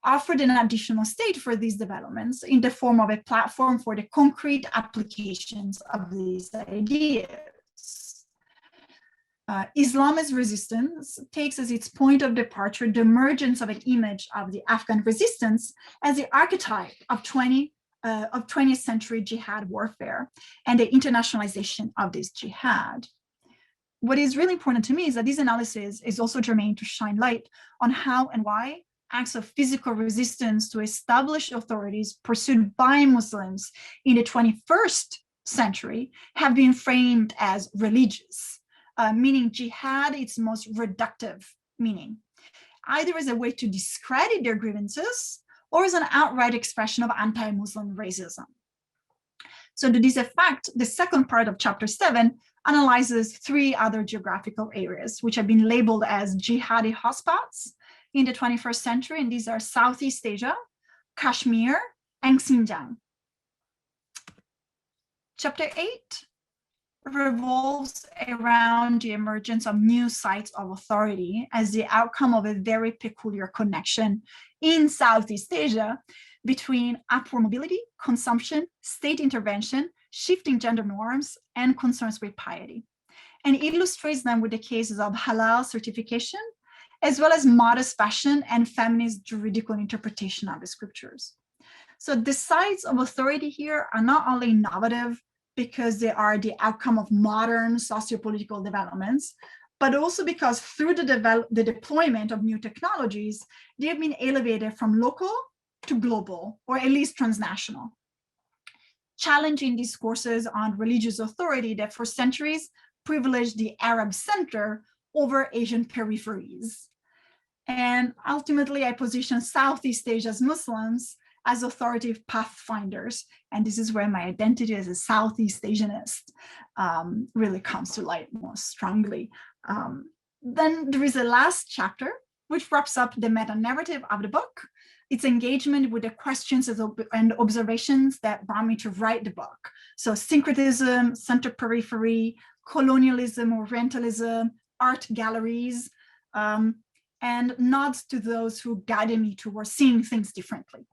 offered an additional stage for these developments in the form of a platform for the concrete applications of these ideas. Islamist resistance takes as its point of departure the emergence of an image of the Afghan resistance as the archetype of 20th century jihad warfare and the internationalization of this jihad. What is really important to me is that this analysis is also germane to shine light on how and why acts of physical resistance to established authorities pursued by Muslims in the 21st century have been framed as religious, meaning jihad its most reductive meaning, either as a way to discredit their grievances or as an outright expression of anti-Muslim racism. So to this effect, the second part of chapter 7 analyzes 3 other geographical areas, which have been labeled as jihadi hotspots in the 21st century, and these are Southeast Asia, Kashmir, and Xinjiang. Chapter 8 revolves around the emergence of new sites of authority as the outcome of a very peculiar connection in Southeast Asia between upward mobility, consumption, state intervention, shifting gender norms, and concerns with piety, and illustrates them with the cases of halal certification as well as modest fashion and feminist juridical interpretation of the scriptures. So the sites of authority here are not only innovative because they are the outcome of modern sociopolitical developments, but also because through the deployment of new technologies, they have been elevated from local to global, or at least transnational, challenging discourses on religious authority that for centuries privileged the Arab center over Asian peripheries. And ultimately, I position Southeast Asia's Muslims as authoritative pathfinders. And this is where my identity as a Southeast Asianist really comes to light most strongly. Then there is a last chapter, which wraps up the meta-narrative of the book. Its engagement with the questions and observations that brought me to write the book. So syncretism, center periphery, colonialism, Orientalism, art galleries, and nods to those who guided me towards seeing things differently.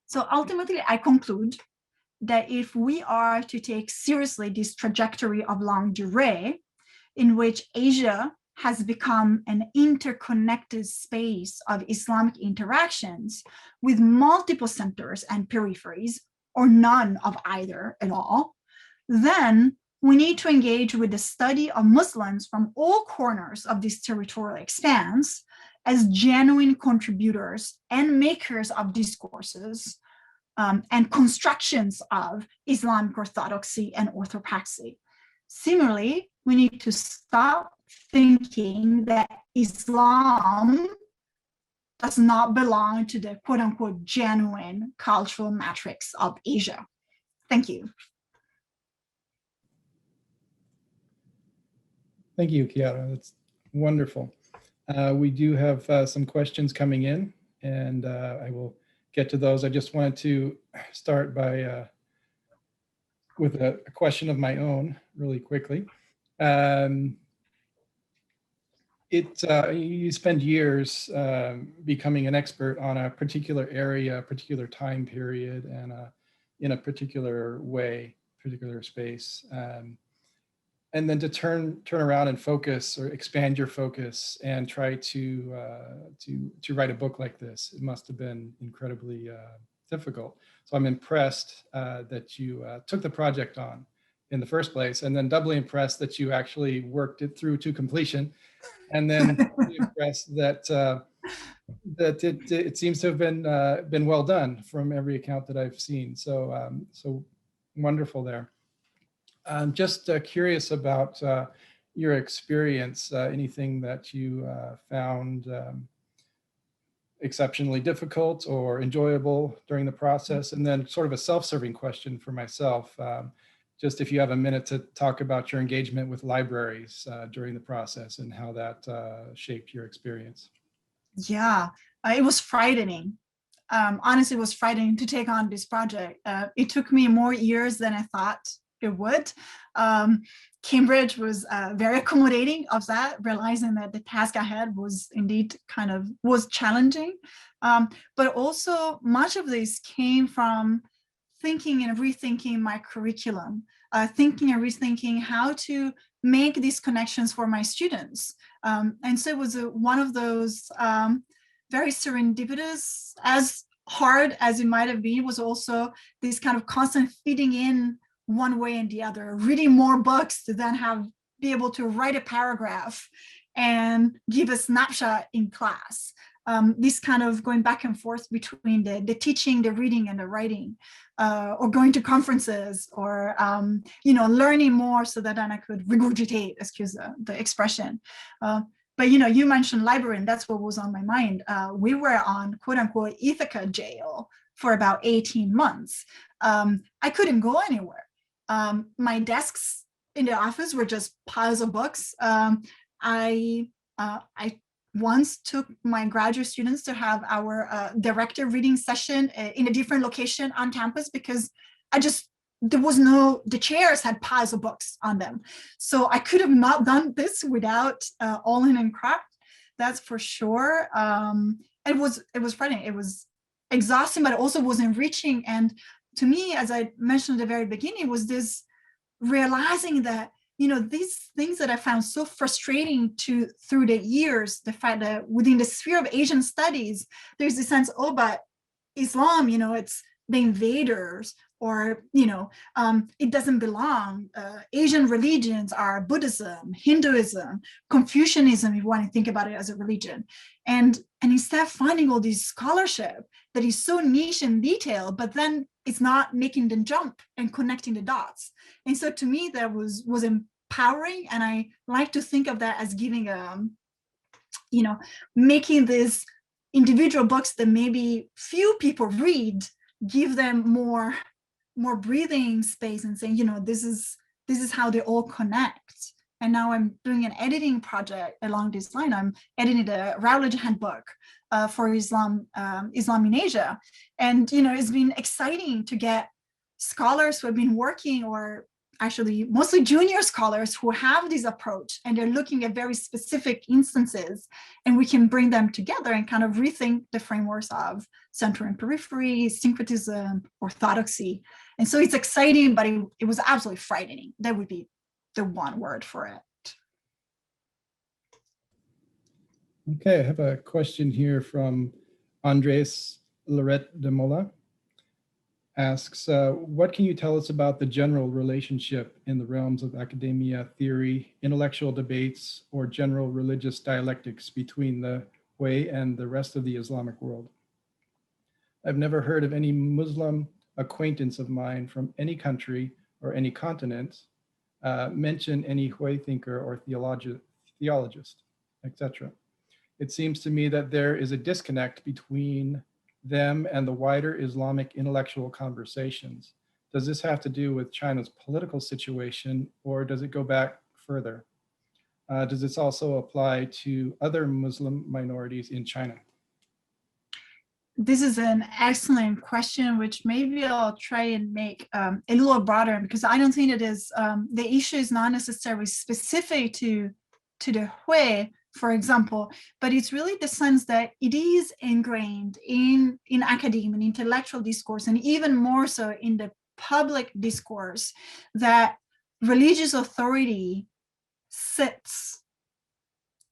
So ultimately, I conclude that if we are to take seriously this trajectory of longue durée, in which Asia has become an interconnected space of Islamic interactions with multiple centers and peripheries, or none of either at all, then we need to engage with the study of Muslims from all corners of this territorial expanse as genuine contributors and makers of discourses and constructions of Islamic orthodoxy and orthopraxy. Similarly, we need to stop thinking that Islam does not belong to the quote unquote genuine cultural matrix of Asia. Thank you. Thank you, Chiara. That's wonderful. We do have some questions coming in, and I will get to those. I just wanted to start by with a question of my own really quickly. You spend years becoming an expert on a particular area, a particular time period, and in a particular way, particular space. And then to turn around and focus or expand your focus and try to write a book like this, it must have been incredibly difficult. So I'm impressed that you took the project on in the first place, and then doubly impressed that you actually worked it through to completion, and then impressed that it seems to have been well done from every account that I've seen. So so wonderful there. I'm just curious about your experience, anything that you found exceptionally difficult or enjoyable during the process, and then sort of a self-serving question for myself. Just if you have a minute to talk about your engagement with libraries during the process and how that shaped your experience. Yeah, it was frightening. Honestly, it was frightening to take on this project. It took me more years than I thought it would. Cambridge was very accommodating of that, realizing that the task ahead was indeed was challenging. But also much of this came from thinking and rethinking my curriculum, thinking and rethinking how to make these connections for my students. And so it was one of those very serendipitous, as hard as it might have been, was also this kind of constant feeding in one way and the other, reading more books to then be able to write a paragraph and give a snapshot in class. This kind of going back and forth between the teaching, the reading, and the writing, or going to conferences, or learning more so that then I could regurgitate, excuse the expression. But you mentioned library, and that's what was on my mind. We were on quote unquote Ithaca jail for about 18 months. I couldn't go anywhere. My desks in the office were just piles of books. I once took my graduate students to have our directed reading session in a different location on campus because the chairs had piles of books on them. So I could have not done this without all in and craft, that's for sure. It was frightening. It was exhausting, but it also was enriching. And to me, as I mentioned at the very beginning, was this realizing that these things that I found so frustrating through the years, the fact that within the sphere of Asian studies, there's this sense, oh, but Islam, it's the invaders, or, it doesn't belong. Asian religions are Buddhism, Hinduism, Confucianism, if you want to think about it as a religion. And instead of finding all this scholarship that is so niche and detailed, but then it's not making them jump and connecting the dots. And so to me, that was empowering. And I like to think of that as giving making these individual books that maybe few people read, give them more breathing space and saying, this is how they all connect. And now I'm doing an editing project along this line. I'm editing the Routledge handbook for Islam in Asia. And, it's been exciting to get scholars who have been working, or actually mostly junior scholars who have this approach, and they're looking at very specific instances, and we can bring them together and kind of rethink the frameworks of center and periphery, syncretism, orthodoxy. And so it's exciting, but it was absolutely frightening. That would be the one word for it. Okay, I have a question here from Andres Lorette de Mola. Asks, what can you tell us about the general relationship in the realms of academia, theory, intellectual debates, or general religious dialectics between the Hui and the rest of the Islamic world? I've never heard of any Muslim acquaintance of mine from any country or any continent mention any Hui thinker or theologist, etc. It seems to me that there is a disconnect between them and the wider Islamic intellectual conversations. Does this have to do with China's political situation, or does it go back further? Does this also apply to other Muslim minorities in China? This is an excellent question, which maybe I'll try and make a little broader, because I don't think it is, the issue is not necessarily specific to the Hui, for example, but it's really the sense that it is ingrained in academia and intellectual discourse, and even more so in the public discourse, that religious authority sits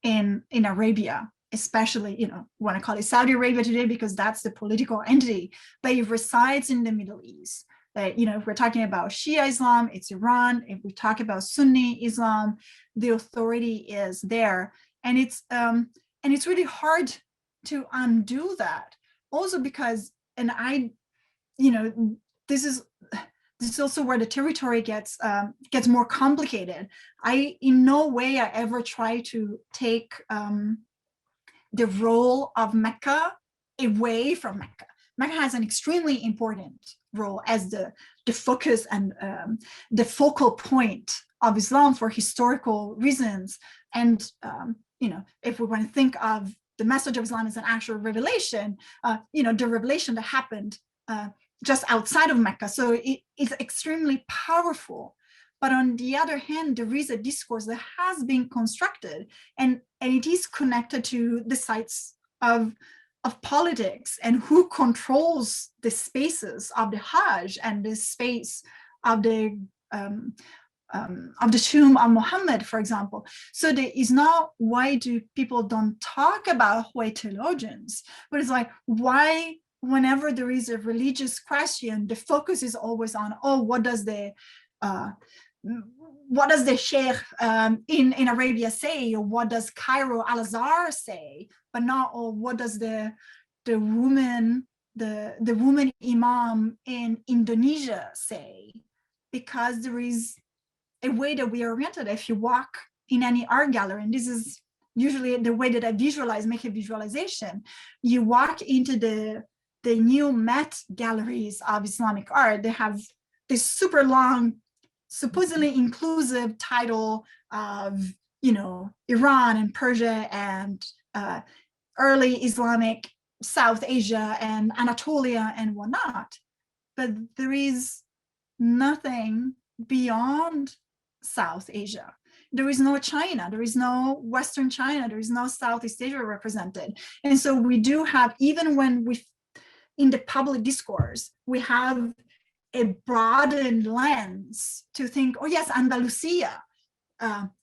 in Arabia, especially, want to call it Saudi Arabia today because that's the political entity, but it resides in the Middle East. That, if we're talking about Shia Islam, it's Iran. If we talk about Sunni Islam, the authority is there. And it's really hard to undo that. Also because, and this is also where the territory gets more complicated. In no way I ever try to take the role of Mecca away from Mecca. Mecca has an extremely important role as the focus and the focal point of Islam for historical reasons. And if we want to think of the message of Islam as an actual revelation, the revelation that happened just outside of Mecca. So it is extremely powerful. But on the other hand, there is a discourse that has been constructed, and it is connected to the sites of politics and who controls the spaces of the Hajj and the space of the tomb of Muhammad, for example. So there is not why do people don't talk about Hui theologians, but it's like, why whenever there is a religious question, the focus is always on, what does the sheikh in Arabia say, or what does Cairo Al-Azhar say, but not, what does the woman imam in Indonesia say? Because there is a way that we are oriented. If you walk in any art gallery, and this is usually the way that I make a visualization, you walk into the new Met galleries of Islamic art, they have this super long, supposedly inclusive title of, Iran and Persia and early Islamic South Asia and Anatolia and whatnot. But there is nothing beyond South Asia. There is no China, there is no Western China, there is no Southeast Asia represented. And so we do have, even when in the public discourse, we have a broadened lens to think, yes, Andalusia,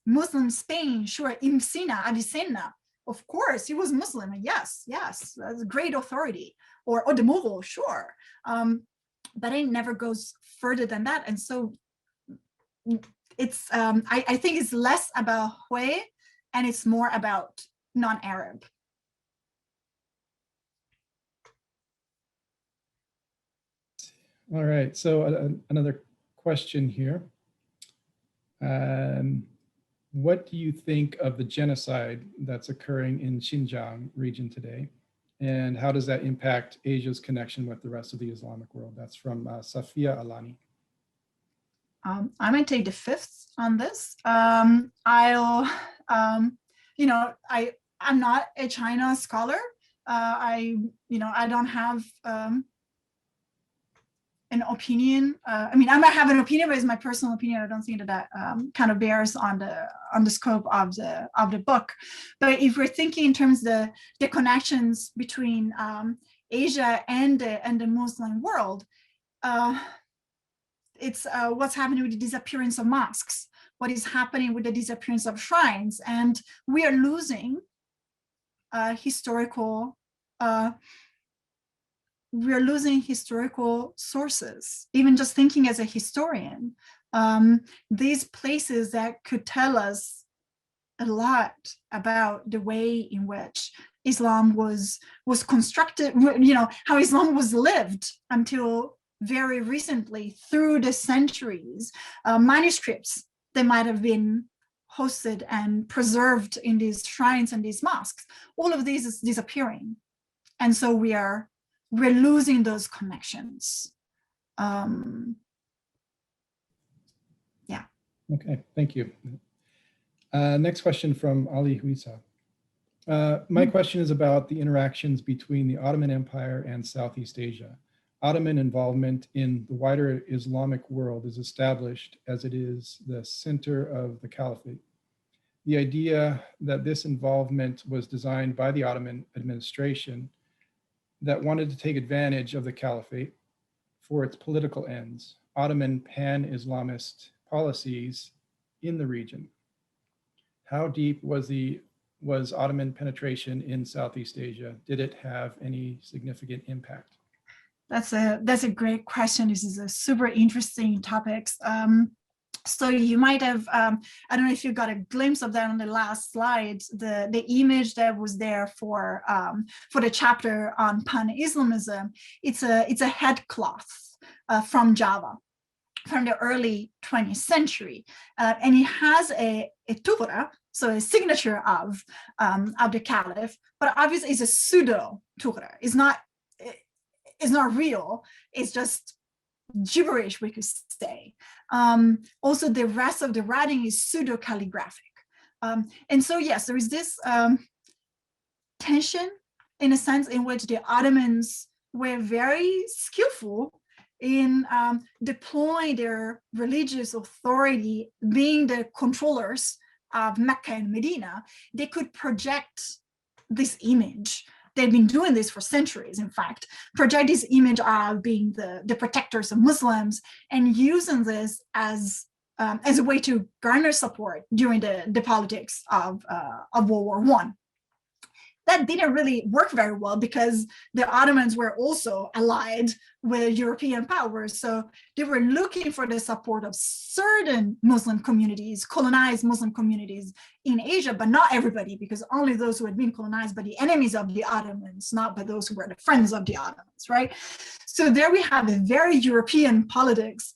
Muslim Spain, sure, Ibn Sina, Avicenna, of course, he was Muslim. Yes, that's a great authority. Or the Mughal, sure. But it never goes further than that. And so it's, I think it's less about Hui and it's more about non-Arab. All right, so another question here. What do you think of the genocide that's occurring in Xinjiang region today? And how does that impact Asia's connection with the rest of the Islamic world? That's from Safia Alani. I'm going to take the fifth on this. I'm not a China scholar. I don't have an opinion. I might have an opinion, but it's my personal opinion. I don't think that kind of bears on the scope of the book. But if we're thinking in terms of the connections between Asia and the Muslim world, it's what's happening with the disappearance of mosques, what is happening with the disappearance of shrines, and we are losing historical sources. Even just thinking as a historian, these places that could tell us a lot about the way in which Islam was constructed, how Islam was lived until very recently through the centuries, manuscripts that might have been hosted and preserved in these shrines and these mosques. All of these is disappearing. And so we're losing those connections. Yeah. Okay, thank you. Next question from Ali Huisa. My question is about the interactions between the Ottoman Empire and Southeast Asia. Ottoman involvement in the wider Islamic world is established as it is the center of the caliphate. The idea that this involvement was designed by the Ottoman administration that wanted to take advantage of the caliphate for its political ends, Ottoman pan-Islamist policies in the region. How deep was Ottoman penetration in Southeast Asia? Did it have any significant impact? That's a great question. This is a super interesting topic. So you might have, I don't know if you got a glimpse of that on the last slide, the image that was there for the chapter on pan-Islamism. It's a headcloth from Java, from the early 20th century, and it has a tuhra, so a signature of the caliph, but obviously it's a pseudo tuhra. It's not real. It's just gibberish, we could say. Also, the rest of the writing is pseudo calligraphic. And so, yes, there is this tension in a sense in which the Ottomans were very skillful in deploying their religious authority, being the controllers of Mecca and Medina. They could project this image. They've been doing this for centuries, in fact, project this image of being the protectors of Muslims and using this as a way to garner support during the politics of World War I. That didn't really work very well because the Ottomans were also allied with European powers. So they were looking for the support of certain Muslim communities, colonized Muslim communities in Asia, but not everybody, because only those who had been colonized by the enemies of the Ottomans, not by those who were the friends of the Ottomans, right? So there we have a very European politics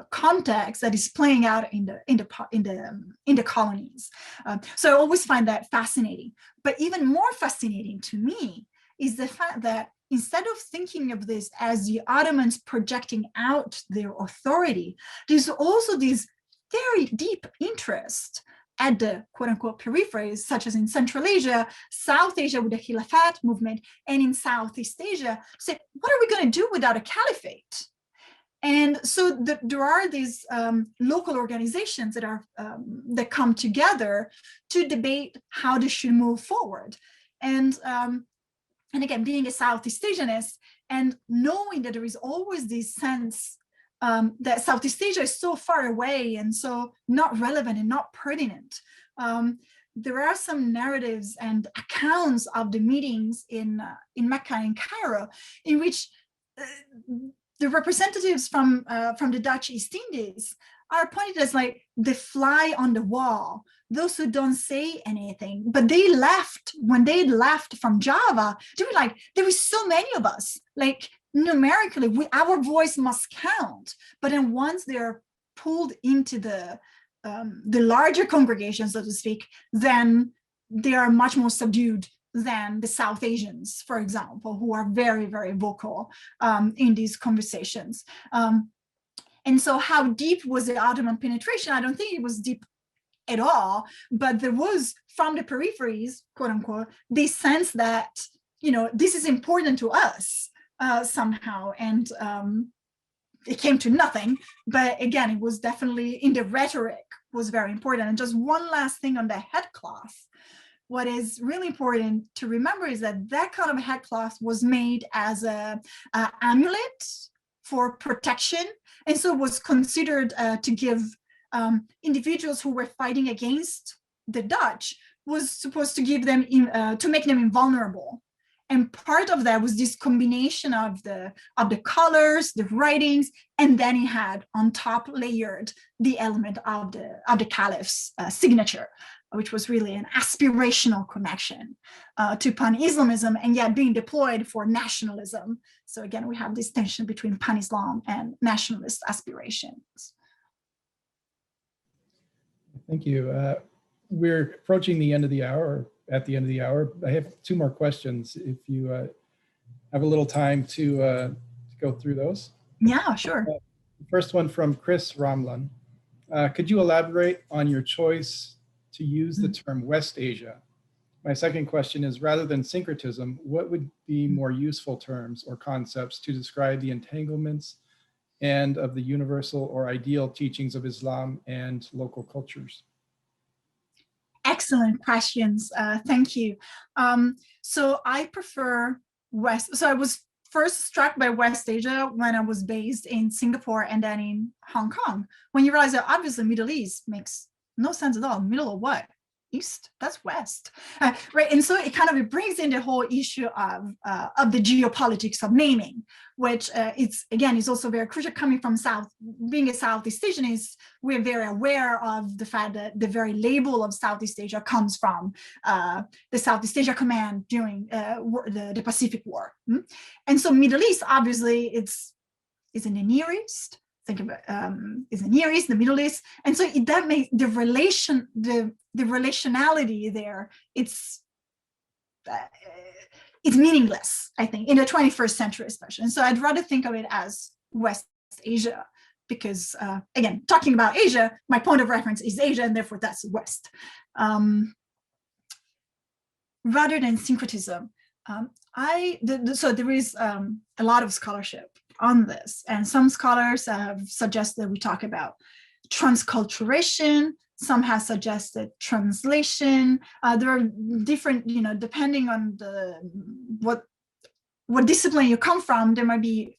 context that is playing out in the colonies. So I always find that fascinating. But even more fascinating to me is the fact that instead of thinking of this as the Ottomans projecting out their authority, there's also this very deep interest at the quote unquote peripheries, such as in Central Asia, South Asia with the Khilafat movement, and in Southeast Asia, say, what are we going to do without a caliphate? And so there are these local organizations that come together to debate how this should move forward. And again, being a Southeast Asianist and knowing that there is always this sense that Southeast Asia is so far away and so not relevant and not pertinent. There are some narratives and accounts of the meetings in Mecca and Cairo, in which the representatives from the Dutch East Indies are pointed as like the fly on the wall, those who don't say anything. But they left, when they left from Java, they were like, there were so many of us, like numerically, our voice must count. But then once they're pulled into the larger congregation, so to speak, then they are much more subdued than the South Asians, for example, who are very, very vocal in these conversations. And so how deep was the Ottoman penetration? I don't think it was deep at all, but there was, from the peripheries, quote unquote, this sense that, you know, this is important to us somehow. And it came to nothing, but again, it was definitely in the rhetoric was very important. And just one last thing on the headcloth. What is really important to remember is that that kind of headcloth was made as an amulet for protection. And so it was considered to give individuals who were fighting against the Dutch, was supposed to give them, to make them invulnerable. And part of that was this combination of the colors, the writings, and then he had on top layered the element of the caliph's signature, which was really an aspirational connection to pan-Islamism, and yet being deployed for nationalism. So again, we have this tension between pan-Islam and nationalist aspirations. Thank you. We're approaching the end of the hour, or at the end of the hour. I have two more questions if you have a little time to go through those. Yeah, sure. The first one from Chris Ramlan. Could you elaborate on your choice to use the term West Asia? My second question is, rather than syncretism, what would be more useful terms or concepts to describe the entanglements and of the universal or ideal teachings of Islam and local cultures? Excellent questions. Thank you. So I prefer West. So I was first struck by West Asia when I was based in Singapore and then in Hong Kong. When you realize that obviously Middle East makes no sense at all. Middle of what? East? That's West, right? And so it brings in the whole issue of the geopolitics of naming, which is also very crucial. Coming from South, being a Southeast Asian, we're very aware of the fact that the very label of Southeast Asia comes from the Southeast Asia Command during the Pacific War, and so Middle East obviously is in the Near East. Think about is the Near East, the Middle East, and so that makes the relationality there. It's meaningless, I think, in the 21st century especially. And so I'd rather think of it as West Asia, because again, talking about Asia, my point of reference is Asia, and therefore that's West. Rather than syncretism, so there is a lot of scholarship on this, and some scholars have suggested we talk about transculturation. Some have suggested translation. There are different, depending on what discipline you come from, there might be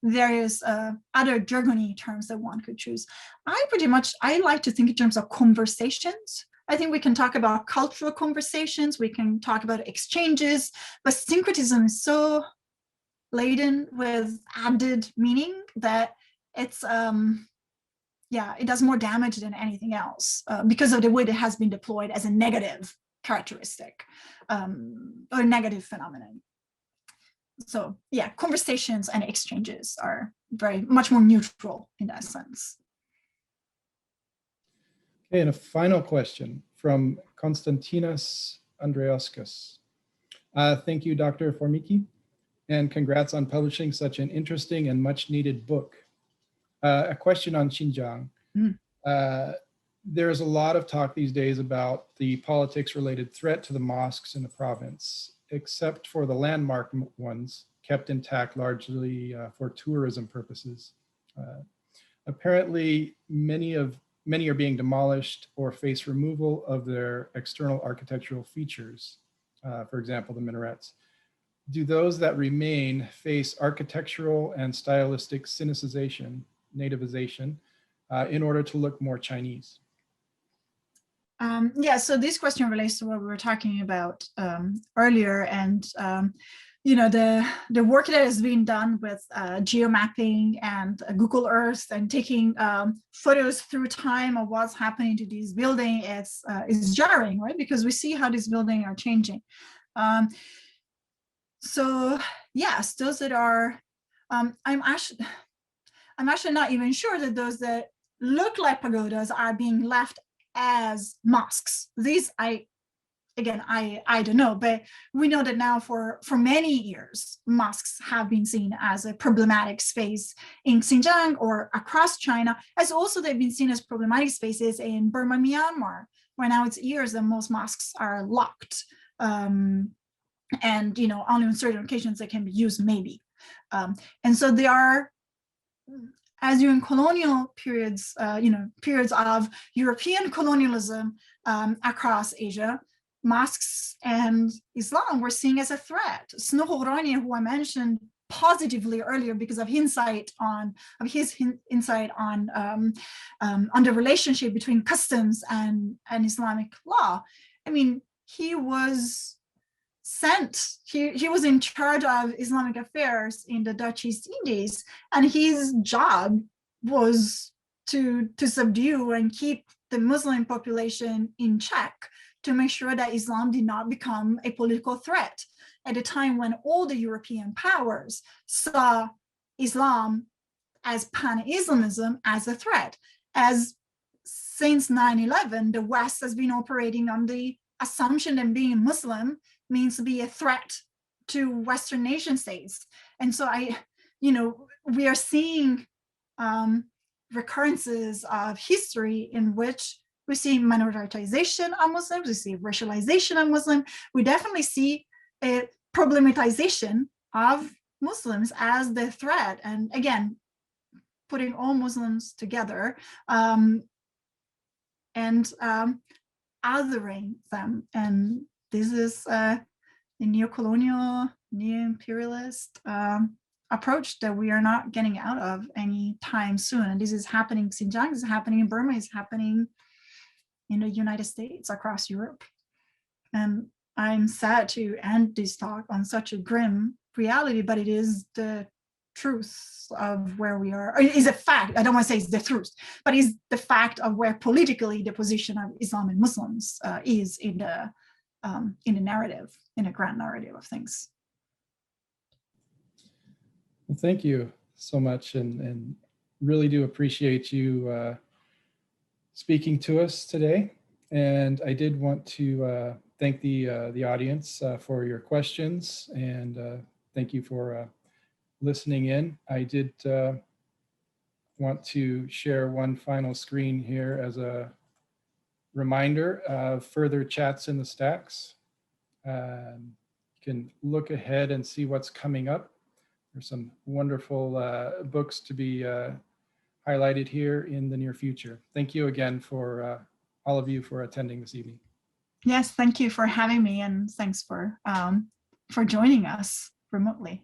various other jargony terms that one could choose. I like to think in terms of conversations. I think we can talk about cultural conversations, we can talk about exchanges, but syncretism is so laden with added meaning that it's it does more damage than anything else because of the way that it has been deployed as a negative characteristic or negative phenomenon. So yeah, conversations and exchanges are very much more neutral in that sense. Okay, and a final question from Konstantinos Andreauskas. Thank you, Dr. Formichi, and congrats on publishing such an interesting and much needed book. A question on Xinjiang. There's a lot of talk these days about the politics related threat to the mosques in the province, except for the landmark ones kept intact largely for tourism purposes. Apparently, many are being demolished or face removal of their external architectural features, for example, the minarets. Do those that remain face architectural and stylistic cynicization nativization in order to look more Chinese? Yeah, so this question relates to what we were talking about earlier, and you know, the work that has been done with geomapping and Google Earth and taking photos through time of what's happening to this building is jarring, right? Because we see how these buildings are changing. So yes, those that are, I'm actually not even sure that those that look like pagodas are being left as mosques. These I don't know, but we know that now for many years, mosques have been seen as a problematic space in Xinjiang or across China, as also they've been seen as problematic spaces in Burma, Myanmar, where now it's years that most mosques are locked. And, you know, only on certain occasions they can be used, maybe. And so they are, as during colonial periods, you know, periods of European colonialism across Asia, mosques and Islam were seen as a threat. Snow Horani, who I mentioned positively earlier because of his insight on the relationship between customs and Islamic law. I mean, he was sent, he was in charge of Islamic affairs in the Dutch East Indies, and his job was to subdue and keep the Muslim population in check, to make sure that Islam did not become a political threat at a time when all the European powers saw Islam as pan-Islamism as a threat. As since 9/11, the West has been operating on the assumption that being Muslim means to be a threat to Western nation states. And so we are seeing recurrences of history in which we see minoritization of Muslims, we see racialization of Muslims, we definitely see a problematization of Muslims as the threat, and again, putting all Muslims together and othering them. And this is the neo-colonial, neo-imperialist approach that we are not getting out of anytime soon. And this is happening in Xinjiang, this is happening in Burma, it's happening in the United States, across Europe. And I'm sad to end this talk on such a grim reality, but it is the truth of where we are. It is a fact. I don't want to say it's the truth, but it's the fact of where politically the position of Islam and Muslims is in the narrative, in a grand narrative of things. Well, thank you so much, and really do appreciate you speaking to us today. And I did want to thank the audience for your questions, and thank you for listening in. I did want to share one final screen here as a reminder of further chats in the stacks. You can look ahead and see what's coming up. There's some wonderful books to be highlighted here in the near future. Thank you again for all of you for attending this evening. Yes, thank you for having me, and thanks for joining us remotely.